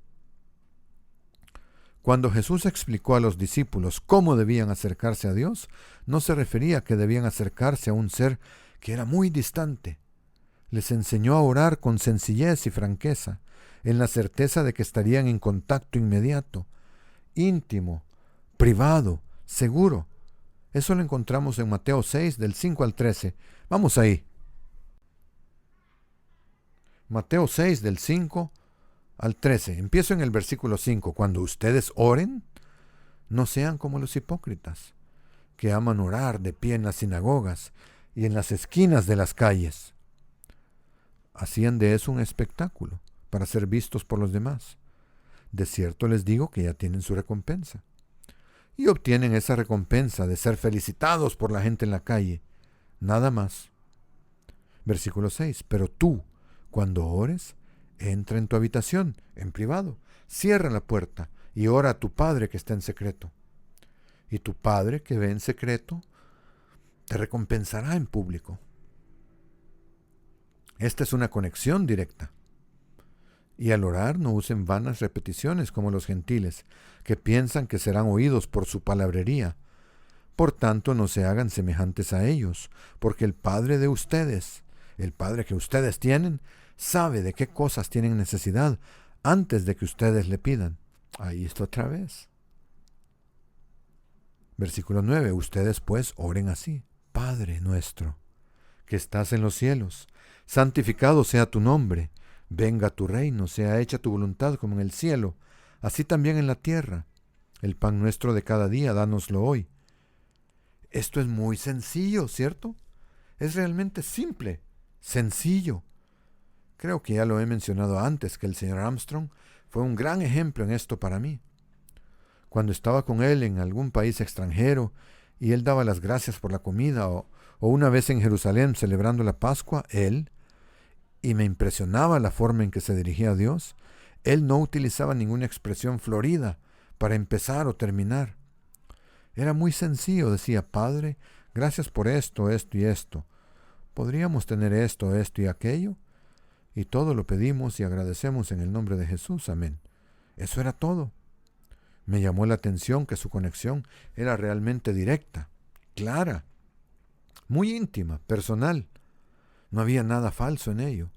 Cuando Jesús explicó a los discípulos cómo debían acercarse a Dios, no se refería a que debían acercarse a un ser que era muy distante. Les enseñó a orar con sencillez y franqueza, en la certeza de que estarían en contacto inmediato, íntimo, privado, seguro. Eso lo encontramos en Mateo 6, del 5 al 13. Vamos ahí. Mateo 6, del 5 al 13. Empiezo en el versículo 5. Cuando ustedes oren, no sean como los hipócritas, que aman orar de pie en las sinagogas y en las esquinas de las calles. Hacían de eso un espectáculo para ser vistos por los demás. De cierto les digo que ya tienen su recompensa. Y obtienen esa recompensa de ser felicitados por la gente en la calle. Nada más. Versículo 6. Pero tú, cuando ores, entra en tu habitación, en privado, cierra la puerta y ora a tu Padre que está en secreto. Y tu Padre que ve en secreto te recompensará en público. Esta es una conexión directa. Y al orar no usen vanas repeticiones como los gentiles, que piensan que serán oídos por su palabrería. Por tanto, no se hagan semejantes a ellos, porque el Padre de ustedes, el Padre que ustedes tienen, sabe de qué cosas tienen necesidad antes de que ustedes le pidan. Ahí está otra vez. Versículo 9. Ustedes pues oren así. Padre nuestro, que estás en los cielos, santificado sea tu nombre. Venga tu reino, sea hecha tu voluntad como en el cielo, así también en la tierra. El pan nuestro de cada día, dánoslo hoy. Esto es muy sencillo, ¿cierto? Es realmente simple, sencillo. Creo que ya lo he mencionado antes, que el señor Armstrong fue un gran ejemplo en esto para mí. Cuando estaba con él en algún país extranjero y él daba las gracias por la comida, o una vez en Jerusalén celebrando la Pascua, y me impresionaba la forma en que se dirigía a Dios, él no utilizaba ninguna expresión florida para empezar o terminar. Era muy sencillo, decía: Padre, gracias por esto, esto y esto. ¿Podríamos tener esto, esto y aquello? Y todo lo pedimos y agradecemos en el nombre de Jesús. Amén. Eso era todo. Me llamó la atención que su conexión era realmente directa, clara, muy íntima, personal. No había nada falso en ello.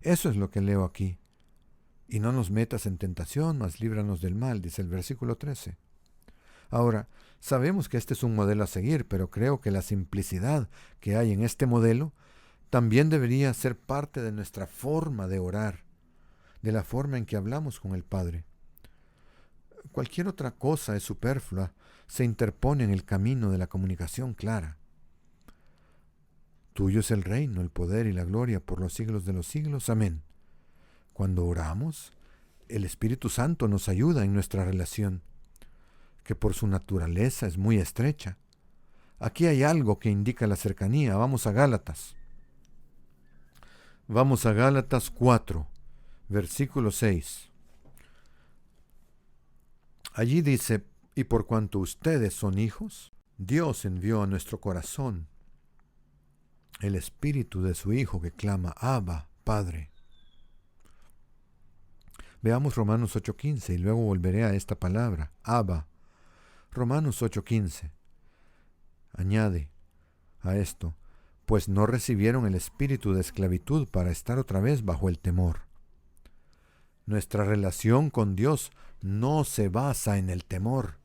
Eso es lo que leo aquí. Y no nos metas en tentación, mas líbranos del mal, dice el versículo 13. Ahora, sabemos que este es un modelo a seguir, pero creo que la simplicidad que hay en este modelo también debería ser parte de nuestra forma de orar, de la forma en que hablamos con el Padre. Cualquier otra cosa es superflua, se interpone en el camino de la comunicación clara. Tuyo es el reino, el poder y la gloria por los siglos de los siglos. Amén. Cuando oramos, el Espíritu Santo nos ayuda en nuestra relación, que por su naturaleza es muy estrecha. Aquí hay algo que indica la cercanía. Vamos a Gálatas. Vamos a Gálatas 4, versículo 6. Allí dice: y por cuanto ustedes son hijos, Dios envió a nuestro corazón el espíritu de su Hijo que clama: Abba, Padre. Veamos Romanos 8:15 y luego volveré a esta palabra, Abba. Romanos 8:15 añade a esto: pues no recibieron el espíritu de esclavitud para estar otra vez bajo el temor. Nuestra relación con Dios no se basa en el temor,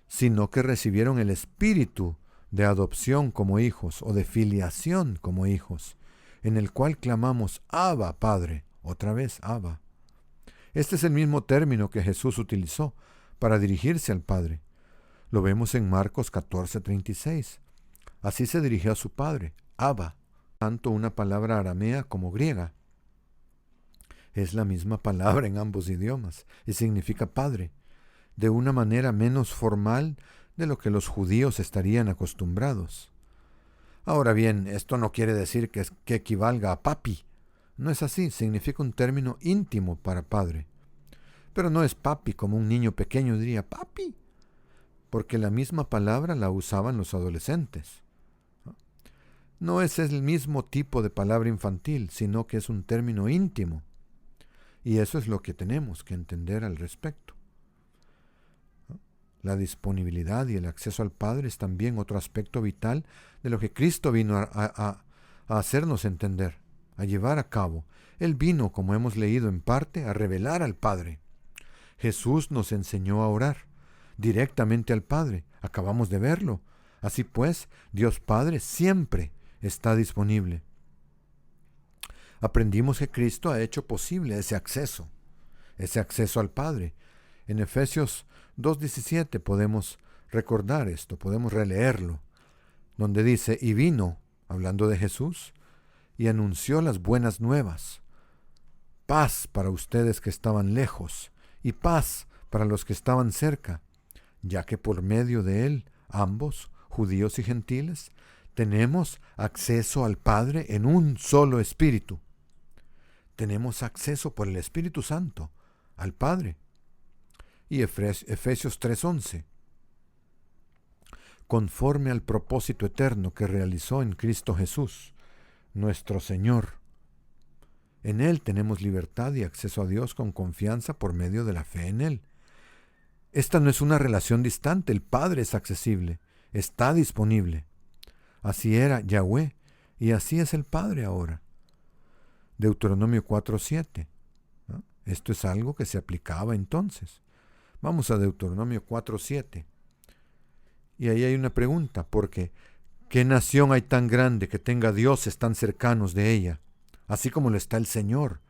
sino que recibieron el espíritu de adopción como hijos o de filiación como hijos, en el cual clamamos: Abba, Padre. Otra vez, Abba. Este es el mismo término que Jesús utilizó para dirigirse al Padre. Lo vemos en Marcos 14:36. Así se dirigió a su Padre, Abba, tanto una palabra aramea como griega. Es la misma palabra en ambos idiomas y significa Padre, de una manera menos formal de lo que los judíos estarían acostumbrados. Ahora bien, esto no quiere decir que equivalga a papi. No es así, significa un término íntimo para padre. Pero no es papi como un niño pequeño diría papi, porque la misma palabra la usaban los adolescentes. No es el mismo tipo de palabra infantil, sino que es un término íntimo. Y eso es lo que tenemos que entender al respecto. La disponibilidad y el acceso al Padre es también otro aspecto vital de lo que Cristo vino a hacernos entender, a llevar a cabo. Él vino, como hemos leído en parte, a revelar al Padre. Jesús nos enseñó a orar directamente al Padre. Acabamos de verlo. Así pues, Dios Padre siempre está disponible. Aprendimos que Cristo ha hecho posible ese acceso al Padre. En Efesios 2:17 podemos recordar esto, podemos releerlo, donde dice: y vino, hablando de Jesús, y anunció las buenas nuevas, paz para ustedes que estaban lejos y paz para los que estaban cerca, ya que por medio de él, ambos, judíos y gentiles, tenemos acceso al Padre en un solo Espíritu. Tenemos acceso por el Espíritu Santo al Padre. Y Efesios 3:11. Conforme al propósito eterno que realizó en Cristo Jesús, nuestro Señor. En Él tenemos libertad y acceso a Dios con confianza por medio de la fe en Él. Esta no es una relación distante, el Padre es accesible, está disponible. Así era Yahweh y así es el Padre ahora. Deuteronomio 4:7. ¿No? Esto es algo que se aplicaba entonces. Vamos a Deuteronomio 4:7. Y ahí hay una pregunta, porque ¿qué nación hay tan grande que tenga dioses tan cercanos de ella? Así como lo está el Señor,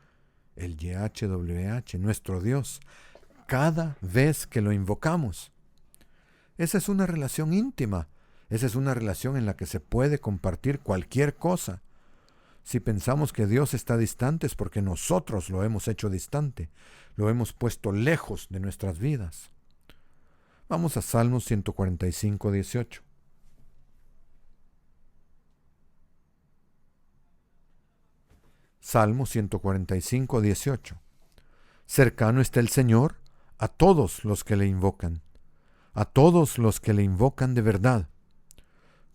el YHWH, nuestro Dios, cada vez que lo invocamos. Esa es una relación íntima. Esa es una relación en la que se puede compartir cualquier cosa. Si pensamos que Dios está distante es porque nosotros lo hemos hecho distante, lo hemos puesto lejos de nuestras vidas. Vamos a Salmos 145:18. Salmo 145:18. Cercano está el Señor a todos los que le invocan, a todos los que le invocan de verdad.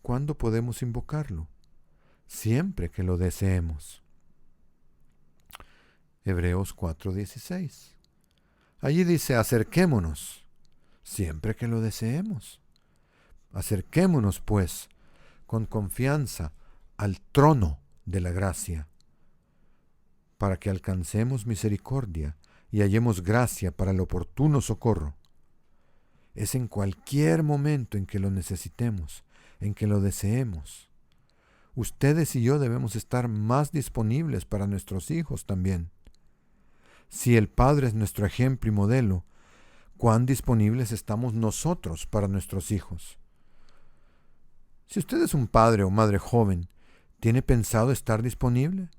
¿Cuándo podemos invocarlo? Siempre que lo deseemos. Hebreos 4:16. Allí dice, acerquémonos, siempre que lo deseemos. Acerquémonos, pues, con confianza al trono de la gracia, para que alcancemos misericordia y hallemos gracia para el oportuno socorro. Es en cualquier momento en que lo necesitemos, en que lo deseemos. Ustedes y yo debemos estar más disponibles para nuestros hijos también. Si el Padre es nuestro ejemplo y modelo, ¿cuán disponibles estamos nosotros para nuestros hijos? Si usted es un padre o madre joven, ¿tiene pensado estar disponible?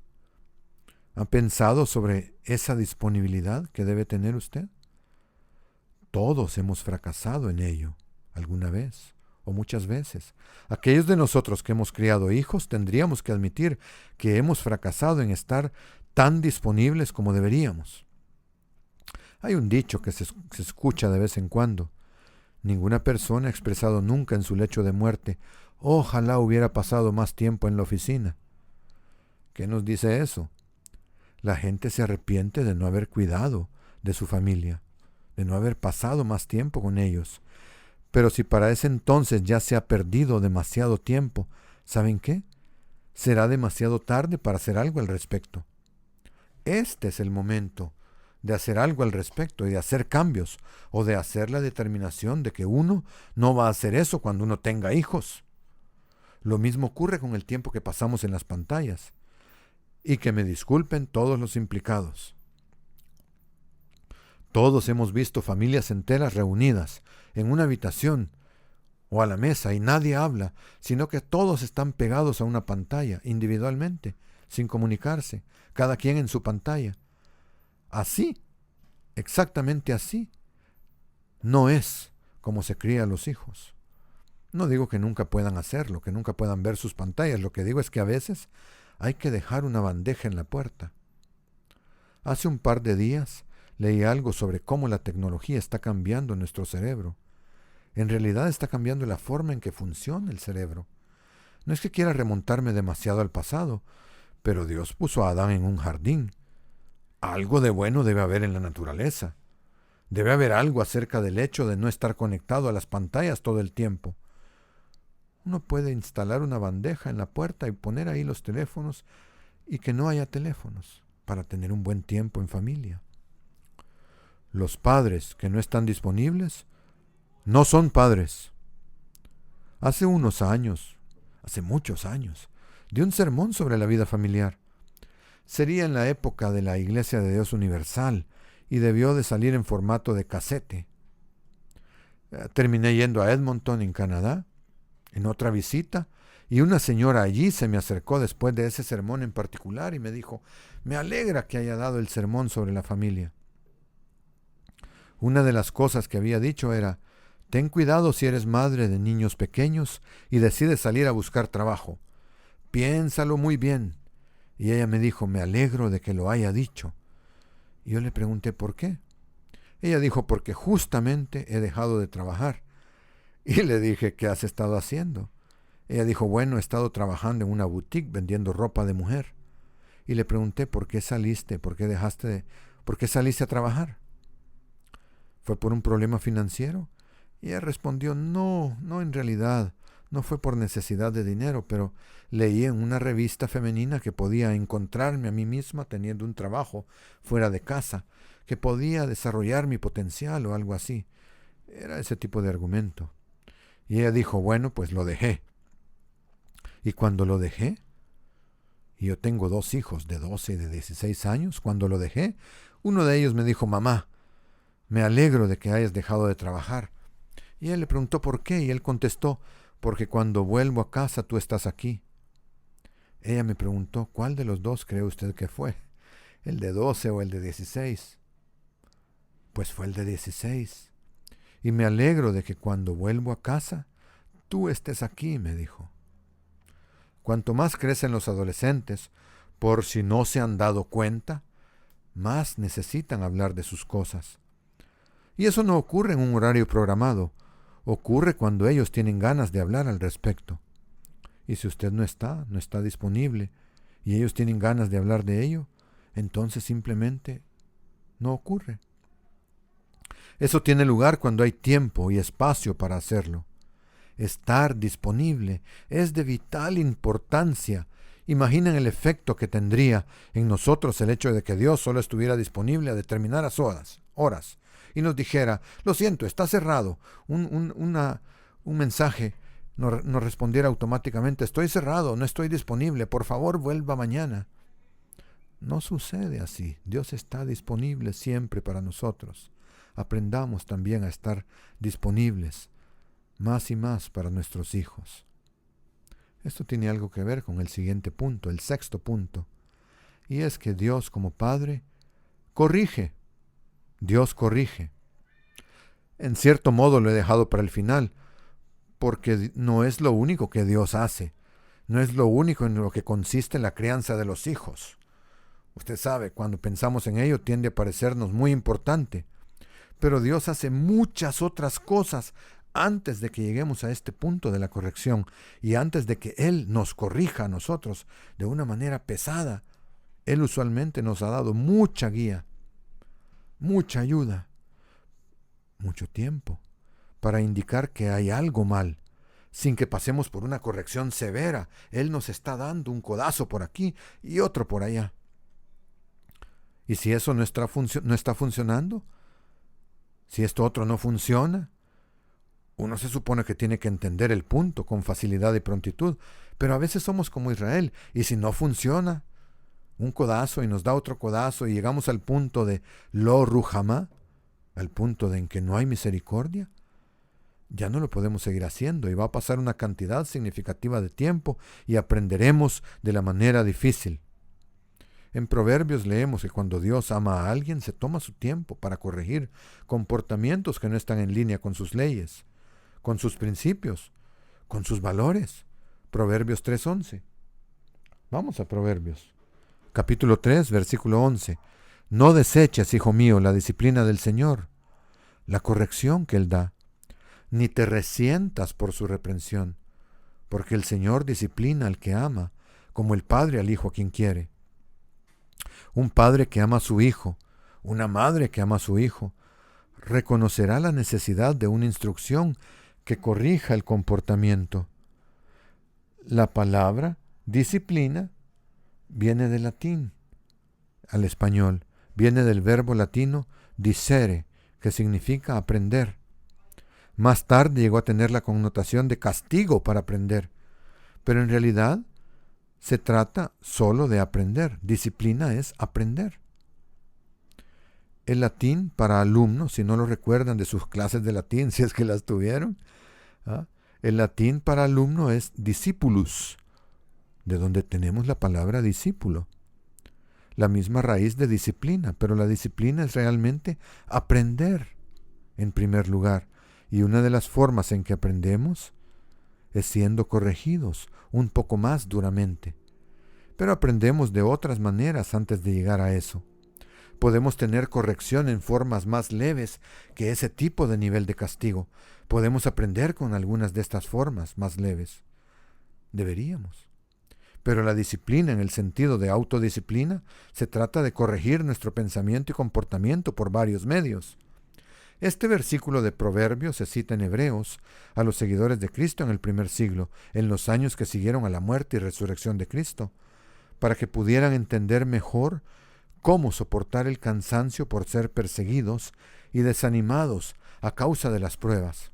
¿Ha pensado sobre esa disponibilidad que debe tener usted? Todos hemos fracasado en ello, alguna vez o muchas veces. Aquellos de nosotros que hemos criado hijos tendríamos que admitir que hemos fracasado en estar tan disponibles como deberíamos. Hay un dicho que se escucha de vez en cuando. Ninguna persona ha expresado nunca en su lecho de muerte, ojalá hubiera pasado más tiempo en la oficina. ¿Qué nos dice eso? La gente se arrepiente de no haber cuidado de su familia, de no haber pasado más tiempo con ellos. Pero si para ese entonces ya se ha perdido demasiado tiempo, ¿saben qué? Será demasiado tarde para hacer algo al respecto. Este es el momento de hacer algo al respecto y de hacer cambios, o de hacer la determinación de que uno no va a hacer eso cuando uno tenga hijos. Lo mismo ocurre con el tiempo que pasamos en las pantallas. Y que me disculpen todos los implicados. Todos hemos visto familias enteras reunidas en una habitación o a la mesa y nadie habla, sino que todos están pegados a una pantalla individualmente, sin comunicarse, cada quien en su pantalla. Así, exactamente así, no es como se cría a los hijos. No digo que nunca puedan hacerlo, que nunca puedan ver sus pantallas. Lo que digo es que a veces hay que dejar una bandeja en la puerta. Hace un par de días leí algo sobre cómo la tecnología está cambiando nuestro cerebro. En realidad está cambiando la forma en que funciona el cerebro. No es que quiera remontarme demasiado al pasado, pero Dios puso a Adán en un jardín. Algo de bueno debe haber en la naturaleza. Debe haber algo acerca del hecho de no estar conectado a las pantallas todo el tiempo. Uno puede instalar una bandeja en la puerta y poner ahí los teléfonos y que no haya teléfonos para tener un buen tiempo en familia. Los padres que no están disponibles no son padres. Hace unos años, hace muchos años, di un sermón sobre la vida familiar. Sería en la época de la Iglesia de Dios Universal y debió de salir en formato de casete. Terminé yendo a Edmonton, en Canadá, en otra visita, y una señora allí se me acercó después de ese sermón en particular y me dijo, me alegra que haya dado el sermón sobre la familia. Una de las cosas que había dicho era: ten cuidado si eres madre de niños pequeños y decides salir a buscar trabajo. Piénsalo muy bien. Y ella me dijo: me alegro de que lo haya dicho. Y yo le pregunté por qué. Ella dijo: porque justamente he dejado de trabajar. Y le dije: ¿qué has estado haciendo? Ella dijo: bueno, he estado trabajando en una boutique vendiendo ropa de mujer. Y le pregunté: ¿por qué saliste? ¿Por qué saliste a trabajar? ¿Fue por un problema financiero? Y ella respondió: no, en realidad, no fue por necesidad de dinero, pero leí en una revista femenina que podía encontrarme a mí misma teniendo un trabajo fuera de casa, que podía desarrollar mi potencial o algo así. Era ese tipo de argumento. Y ella dijo: bueno, pues lo dejé. Y cuando lo dejé, y yo tengo 2 hijos de 12 y de 16 años, cuando lo dejé, uno de ellos me dijo: mamá, me alegro de que hayas dejado de trabajar. Y ella le preguntó por qué, y él contestó: porque cuando vuelvo a casa tú estás aquí. Ella me preguntó: ¿cuál de los dos cree usted que fue? ¿El de 12 o el de 16? Pues fue el de 16. Y me alegro de que cuando vuelvo a casa tú estés aquí, me dijo. Cuanto más crecen los adolescentes, por si no se han dado cuenta, más necesitan hablar de sus cosas. Y eso no ocurre en un horario programado, ocurre cuando ellos tienen ganas de hablar al respecto. Y si usted no está disponible, y ellos tienen ganas de hablar de ello, entonces simplemente no ocurre. Eso tiene lugar cuando hay tiempo y espacio para hacerlo. Estar disponible es de vital importancia. Imaginen el efecto que tendría en nosotros el hecho de que Dios solo estuviera disponible a determinadas horas y nos dijera: lo siento, está cerrado. Un mensaje nos respondiera automáticamente: estoy cerrado, no estoy disponible, por favor vuelva mañana. No sucede así. Dios está disponible siempre para nosotros. Aprendamos también a estar disponibles más y más para nuestros hijos. Esto tiene algo que ver con el siguiente punto, el 6º punto, y es que Dios, como Padre, corrige. Dios corrige. En cierto modo lo he dejado para el final, porque no es lo único que Dios hace, no es lo único en lo que consiste la crianza de los hijos. Usted sabe, cuando pensamos en ello tiende a parecernos muy importante, pero Dios hace muchas otras cosas antes de que lleguemos a este punto de la corrección y antes de que Él nos corrija a nosotros de una manera pesada. Él usualmente nos ha dado mucha guía, mucha ayuda, mucho tiempo para indicar que hay algo mal, sin que pasemos por una corrección severa. Él nos está dando un codazo por aquí y otro por allá. Y si eso no está funcionando, si esto otro no funciona, uno se supone que tiene que entender el punto con facilidad y prontitud, pero a veces somos como Israel, y si no funciona, un codazo y nos da otro codazo y llegamos al punto de lo ruhamá, al punto de en que no hay misericordia, ya no lo podemos seguir haciendo y va a pasar una cantidad significativa de tiempo y aprenderemos de la manera difícil. En Proverbios leemos que cuando Dios ama a alguien se toma su tiempo para corregir comportamientos que no están en línea con sus leyes, con sus principios, con sus valores. Proverbios 3:11. Vamos a Proverbios. Capítulo 3, versículo 11. No deseches, hijo mío, la disciplina del Señor, la corrección que Él da, ni te resientas por su reprensión, porque el Señor disciplina al que ama, como el padre al hijo a quien quiere. Un padre que ama a su hijo, una madre que ama a su hijo, reconocerá la necesidad de una instrucción que corrija el comportamiento. La palabra disciplina viene del latín al español, viene del verbo latino discere, que significa aprender. Más tarde llegó a tener la connotación de castigo para aprender, pero en realidad se trata solo de aprender. Disciplina es aprender. El latín para alumnos, si no lo recuerdan de sus clases de latín, si es que las tuvieron, el latín para alumno es discipulus, de donde tenemos la palabra discípulo. La misma raíz de disciplina, pero la disciplina es realmente aprender. en primer lugar, y una de las formas en que aprendemos es siendo corregidos un poco más duramente. Pero aprendemos de otras maneras antes de llegar a eso. Podemos tener corrección en formas más leves que ese tipo de nivel de castigo. Podemos aprender con algunas de estas formas más leves. Deberíamos. Pero la disciplina en el sentido de autodisciplina se trata de corregir nuestro pensamiento y comportamiento por varios medios. Este versículo de Proverbios se cita en Hebreos a los seguidores de Cristo en el primer siglo, en los años que siguieron a la muerte y resurrección de Cristo, para que pudieran entender mejor cómo soportar el cansancio por ser perseguidos y desanimados a causa de las pruebas.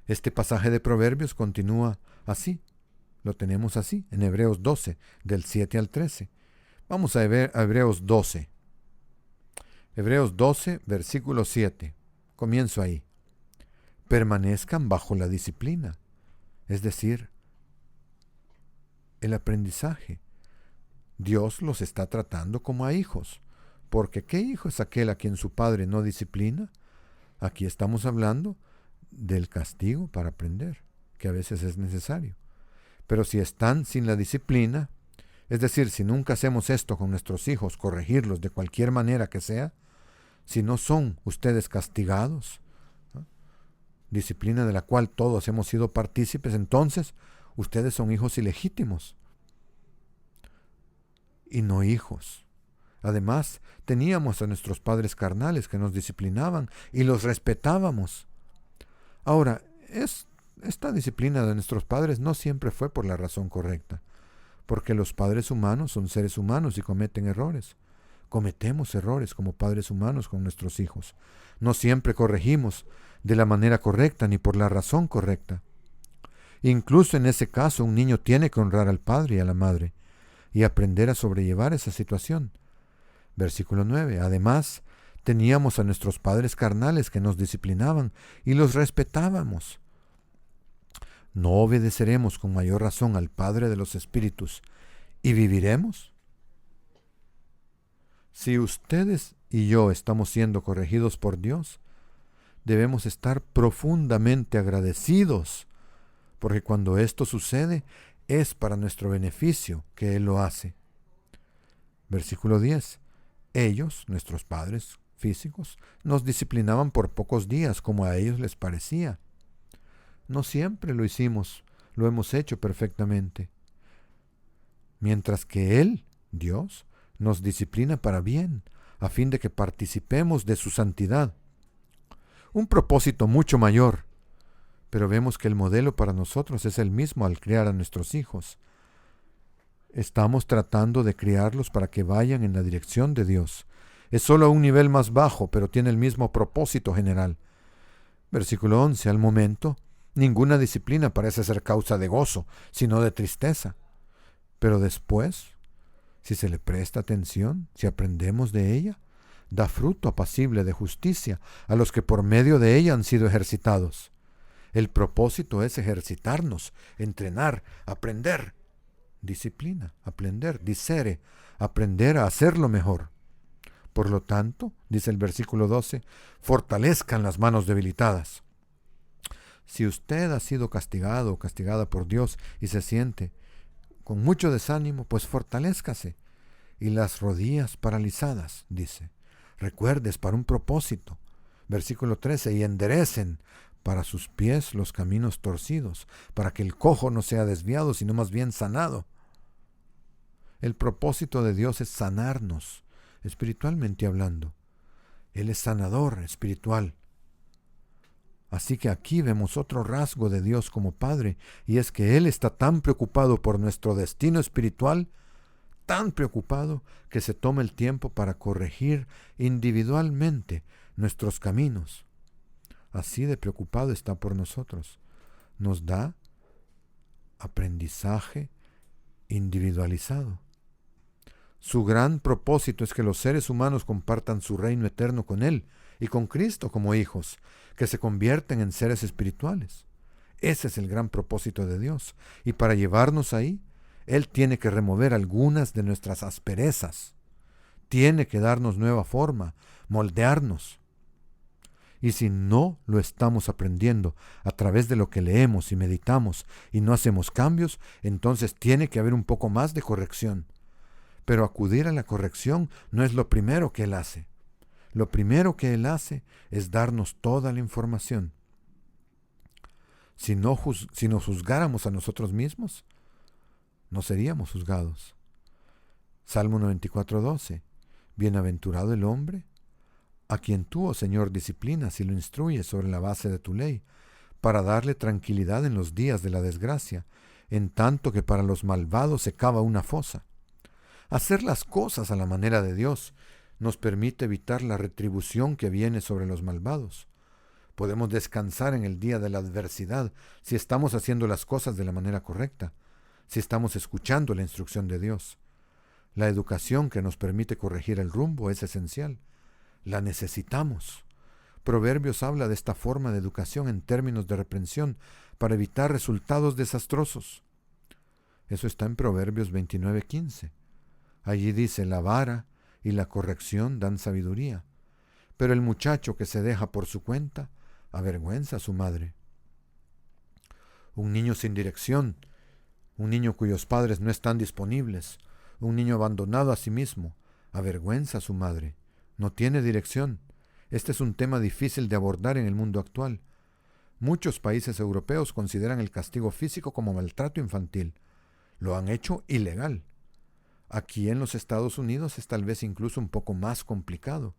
Este pasaje de Proverbios continúa así. Lo tenemos así, en Hebreos 12, del 7 al 13. Vamos a ver a Hebreos 12. Hebreos 12, versículo 7. Comienzo ahí. Permanezcan bajo la disciplina, es decir, el aprendizaje. Dios los está tratando como a hijos, porque ¿qué hijo es aquel a quien su padre no disciplina? Aquí estamos hablando del castigo para aprender, que a veces es necesario. Pero si están sin la disciplina, es decir, si nunca hacemos esto con nuestros hijos, corregirlos de cualquier manera que sea, si no son ustedes castigados, ¿no? Disciplina de la cual todos hemos sido partícipes, entonces ustedes son hijos ilegítimos y no hijos. Además, teníamos a nuestros padres carnales que nos disciplinaban y los respetábamos. Ahora, esta disciplina de nuestros padres no siempre fue por la razón correcta, porque los padres humanos son seres humanos y cometen errores. Cometemos errores como padres humanos con nuestros hijos. No siempre corregimos de la manera correcta ni por la razón correcta. Incluso en ese caso, un niño tiene que honrar al padre y a la madre y aprender a sobrellevar esa situación. Versículo 9. Además, teníamos a nuestros padres carnales que nos disciplinaban y los respetábamos. ¿No obedeceremos con mayor razón al Padre de los Espíritus y viviremos? Si ustedes y yo estamos siendo corregidos por Dios, debemos estar profundamente agradecidos, porque cuando esto sucede es para nuestro beneficio que Él lo hace. Versículo 10. Ellos, nuestros padres físicos, nos disciplinaban por pocos días como a ellos les parecía. No siempre lo hicimos, lo hemos hecho perfectamente. Mientras que Él, Dios, nos disciplina para bien, a fin de que participemos de su santidad. Un propósito mucho mayor, pero vemos que el modelo para nosotros es el mismo al criar a nuestros hijos. Estamos tratando de criarlos para que vayan en la dirección de Dios. Es solo a un nivel más bajo, pero tiene el mismo propósito general. Versículo 11. Al momento, ninguna disciplina parece ser causa de gozo, sino de tristeza. Pero después, si se le presta atención, si aprendemos de ella, da fruto apacible de justicia a los que por medio de ella han sido ejercitados. El propósito es ejercitarnos, entrenar, aprender. Disciplina, aprender, discere, aprender a hacerlo mejor. Por lo tanto, dice el versículo 12, fortalezcan las manos debilitadas. Si usted ha sido castigado o castigada por Dios y se siente con mucho desánimo, pues fortalézcase. Y las rodillas paralizadas, dice, recuerdes para un propósito. Versículo 13, y enderecen para sus pies los caminos torcidos, para que el cojo no sea desviado, sino más bien sanado. El propósito de Dios es sanarnos, espiritualmente hablando. Él es sanador espiritual. Así que aquí vemos otro rasgo de Dios como Padre, y es que Él está tan preocupado por nuestro destino espiritual, tan preocupado que se toma el tiempo para corregir individualmente nuestros caminos. Así de preocupado está por nosotros. Nos da aprendizaje individualizado. Su gran propósito es que los seres humanos compartan su reino eterno con Él y con Cristo como hijos, que se convierten en seres espirituales. Ese es el gran propósito de Dios. Y para llevarnos ahí, Él tiene que remover algunas de nuestras asperezas. Tiene que darnos nueva forma, moldearnos. Y si no lo estamos aprendiendo a través de lo que leemos y meditamos y no hacemos cambios, entonces tiene que haber un poco más de corrección. Pero acudir a la corrección no es lo primero que Él hace. Lo primero que Él hace es darnos toda la información. Si nos juzgáramos a nosotros mismos, no seríamos juzgados. Salmo 94:12. Bienaventurado el hombre a quien tú, oh Señor, disciplinas y lo instruyes sobre la base de tu ley, para darle tranquilidad en los días de la desgracia, en tanto que para los malvados se cava una fosa. Hacer las cosas a la manera de Dios nos permite evitar la retribución que viene sobre los malvados. Podemos descansar en el día de la adversidad si estamos haciendo las cosas de la manera correcta, si estamos escuchando la instrucción de Dios. La educación que nos permite corregir el rumbo es esencial. La necesitamos. Proverbios habla de esta forma de educación en términos de reprensión para evitar resultados desastrosos. Eso está en Proverbios 29:15. Allí dice: la vara y la corrección dan sabiduría, pero el muchacho que se deja por su cuenta avergüenza a su madre. Un niño sin dirección, un niño cuyos padres no están disponibles, un niño abandonado a sí mismo, avergüenza a su madre. No tiene dirección. Este es un tema difícil de abordar en el mundo actual. Muchos países europeos consideran el castigo físico como maltrato infantil. Lo han hecho ilegal. Aquí en los Estados Unidos es tal vez incluso un poco más complicado.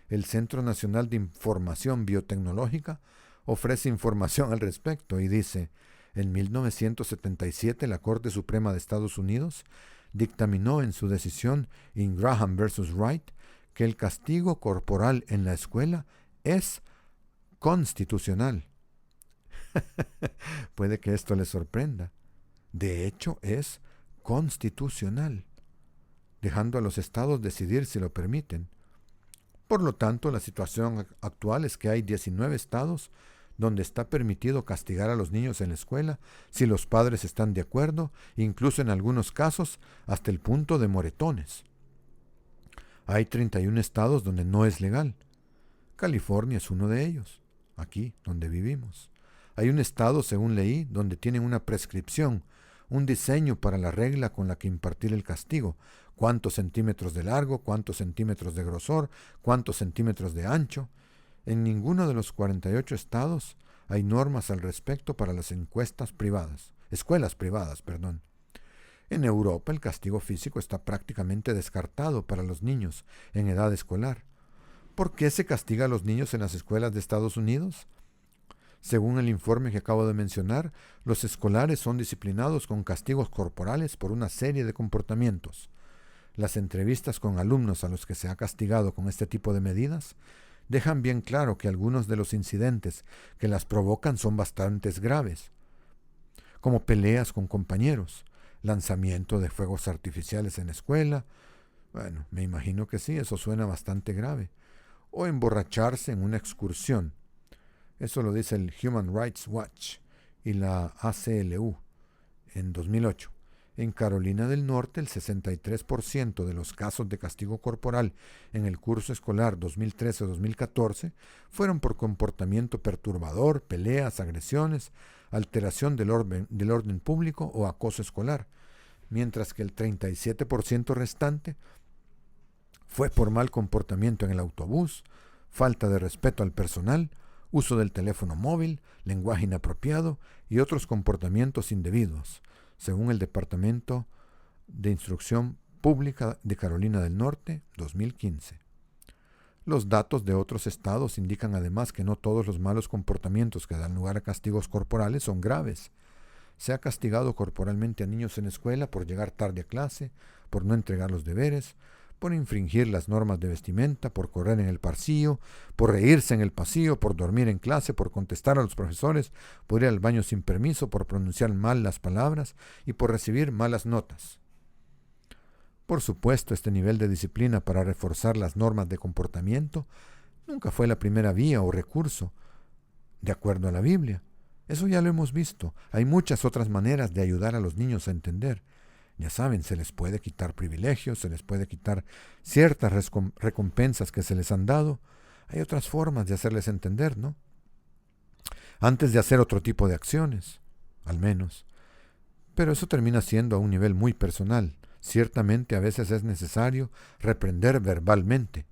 El Centro Nacional de Información Biotecnológica ofrece información al respecto y dice: en 1977 la Corte Suprema de Estados Unidos dictaminó en su decisión Ingraham vs. Wright que el castigo corporal en la escuela es constitucional. Puede que esto les sorprenda. De hecho, es constitucional, dejando a los estados decidir si lo permiten. Por lo tanto, la situación actual es que hay 19 estados donde está permitido castigar a los niños en la escuela si los padres están de acuerdo, incluso en algunos casos hasta el punto de moretones. Hay 31 estados donde no es legal. California es uno de ellos, aquí donde vivimos. Hay un estado, según leí, donde tienen una prescripción, un diseño para la regla con la que impartir el castigo: cuántos centímetros de largo, cuántos centímetros de grosor, cuántos centímetros de ancho. En ninguno de los 48 estados hay normas al respecto para las escuelas privadas. En Europa el castigo físico está prácticamente descartado para los niños en edad escolar. ¿Por qué se castiga a los niños en las escuelas de Estados Unidos? Según el informe que acabo de mencionar, los escolares son disciplinados con castigos corporales por una serie de comportamientos. Las entrevistas con alumnos a los que se ha castigado con este tipo de medidas dejan bien claro que algunos de los incidentes que las provocan son bastante graves, como peleas con compañeros, lanzamiento de fuegos artificiales en la escuela. Bueno, me imagino que sí, eso suena bastante grave. O emborracharse en una excursión. Eso lo dice el Human Rights Watch y la ACLU en 2008. En Carolina del Norte, el 63% de los casos de castigo corporal en el curso escolar 2013-2014 fueron por comportamiento perturbador, peleas, agresiones, alteración del orden público o acoso escolar, mientras que el 37% restante fue por mal comportamiento en el autobús, falta de respeto al personal, uso del teléfono móvil, lenguaje inapropiado y otros comportamientos indebidos, según el Departamento de Instrucción Pública de Carolina del Norte, 2015. Los datos de otros estados indican además que no todos los malos comportamientos que dan lugar a castigos corporales son graves. Se ha castigado corporalmente a niños en escuela por llegar tarde a clase, por no entregar los deberes, por infringir las normas de vestimenta, por correr en el pasillo, por reírse en el pasillo, por dormir en clase, por contestar a los profesores, por ir al baño sin permiso, por pronunciar mal las palabras y por recibir malas notas. Por supuesto, este nivel de disciplina para reforzar las normas de comportamiento nunca fue la primera vía o recurso, de acuerdo a la Biblia. Eso ya lo hemos visto. Hay muchas otras maneras de ayudar a los niños a entender. Ya saben, se les puede quitar privilegios, se les puede quitar ciertas recompensas que se les han dado. Hay otras formas de hacerles entender, ¿no? Antes de hacer otro tipo de acciones, al menos. Pero eso termina siendo a un nivel muy personal. Ciertamente a veces es necesario reprender verbalmente.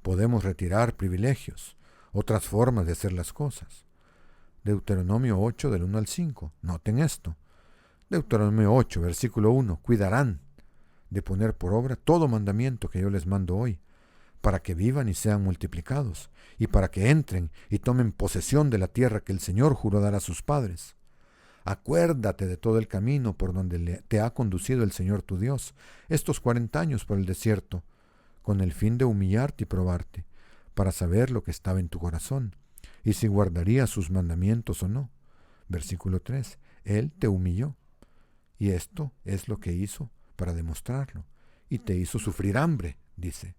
Podemos retirar privilegios, otras formas de hacer las cosas. Deuteronomio 8 del 1 al 5. Noten esto. Deuteronomio 8, versículo 1. Cuidarán de poner por obra todo mandamiento que yo les mando hoy, para que vivan y sean multiplicados, y para que entren y tomen posesión de la tierra que el Señor juró dar a sus padres. Acuérdate de todo el camino por donde te ha conducido el Señor tu Dios estos 40 años por el desierto, con el fin de humillarte y probarte, para saber lo que estaba en tu corazón, y si guardarías sus mandamientos o no. Versículo 3. Él te humilló, y esto es lo que hizo para demostrarlo, y te hizo sufrir hambre, dice.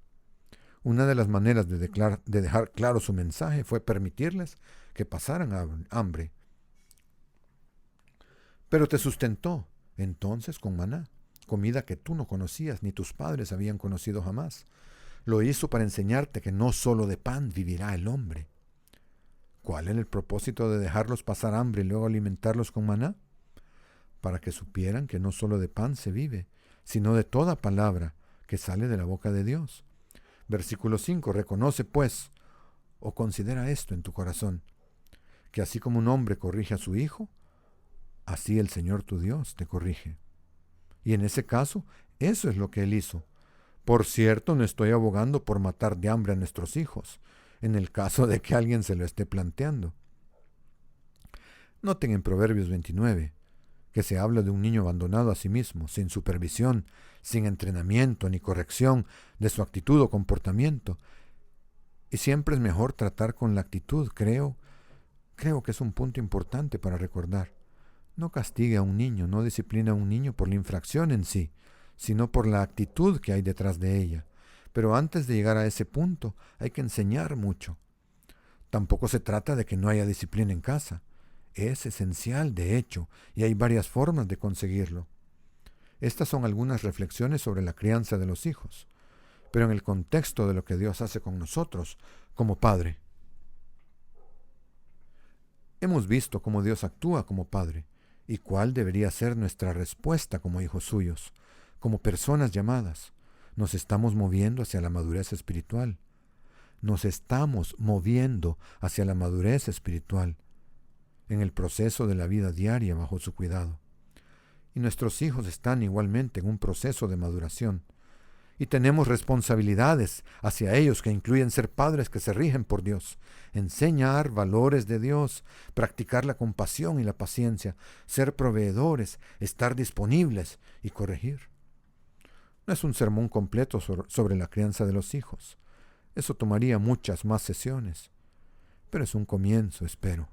Una de las maneras de dejar claro su mensaje fue permitirles que pasaran hambre. Pero te sustentó entonces con maná, comida que tú no conocías ni tus padres habían conocido jamás. Lo hizo para enseñarte que no solo de pan vivirá el hombre. ¿Cuál era el propósito de dejarlos pasar hambre y luego alimentarlos con maná? Para que supieran que no solo de pan se vive, sino de toda palabra que sale de la boca de Dios. Versículo 5. Reconoce pues, o considera esto en tu corazón, que así como un hombre corrige a su hijo, así el Señor tu Dios te corrige. Y en ese caso, eso es lo que Él hizo. Por cierto, no estoy abogando por matar de hambre a nuestros hijos, en el caso de que alguien se lo esté planteando. Noten en Proverbios 29, que se habla de un niño abandonado a sí mismo, sin supervisión, sin entrenamiento ni corrección de su actitud o comportamiento. Y siempre es mejor tratar con la actitud, creo que es un punto importante para recordar. No castigue a un niño, no disciplina a un niño por la infracción en sí, sino por la actitud que hay detrás de ella. Pero antes de llegar a ese punto, hay que enseñar mucho. Tampoco se trata de que no haya disciplina en casa. Es esencial, de hecho, y hay varias formas de conseguirlo. Estas son algunas reflexiones sobre la crianza de los hijos, pero en el contexto de lo que Dios hace con nosotros como Padre. Hemos visto cómo Dios actúa como Padre y cuál debería ser nuestra respuesta como hijos suyos, como personas llamadas. Nos estamos moviendo hacia la madurez espiritual. Nos estamos moviendo hacia la madurez espiritual en el proceso de la vida diaria bajo su cuidado. Y nuestros hijos están igualmente en un proceso de maduración. Y tenemos responsabilidades hacia ellos que incluyen ser padres que se rigen por Dios, enseñar valores de Dios, practicar la compasión y la paciencia, ser proveedores, estar disponibles y corregir. No es un sermón completo sobre la crianza de los hijos. Eso tomaría muchas más sesiones. Pero es un comienzo, espero.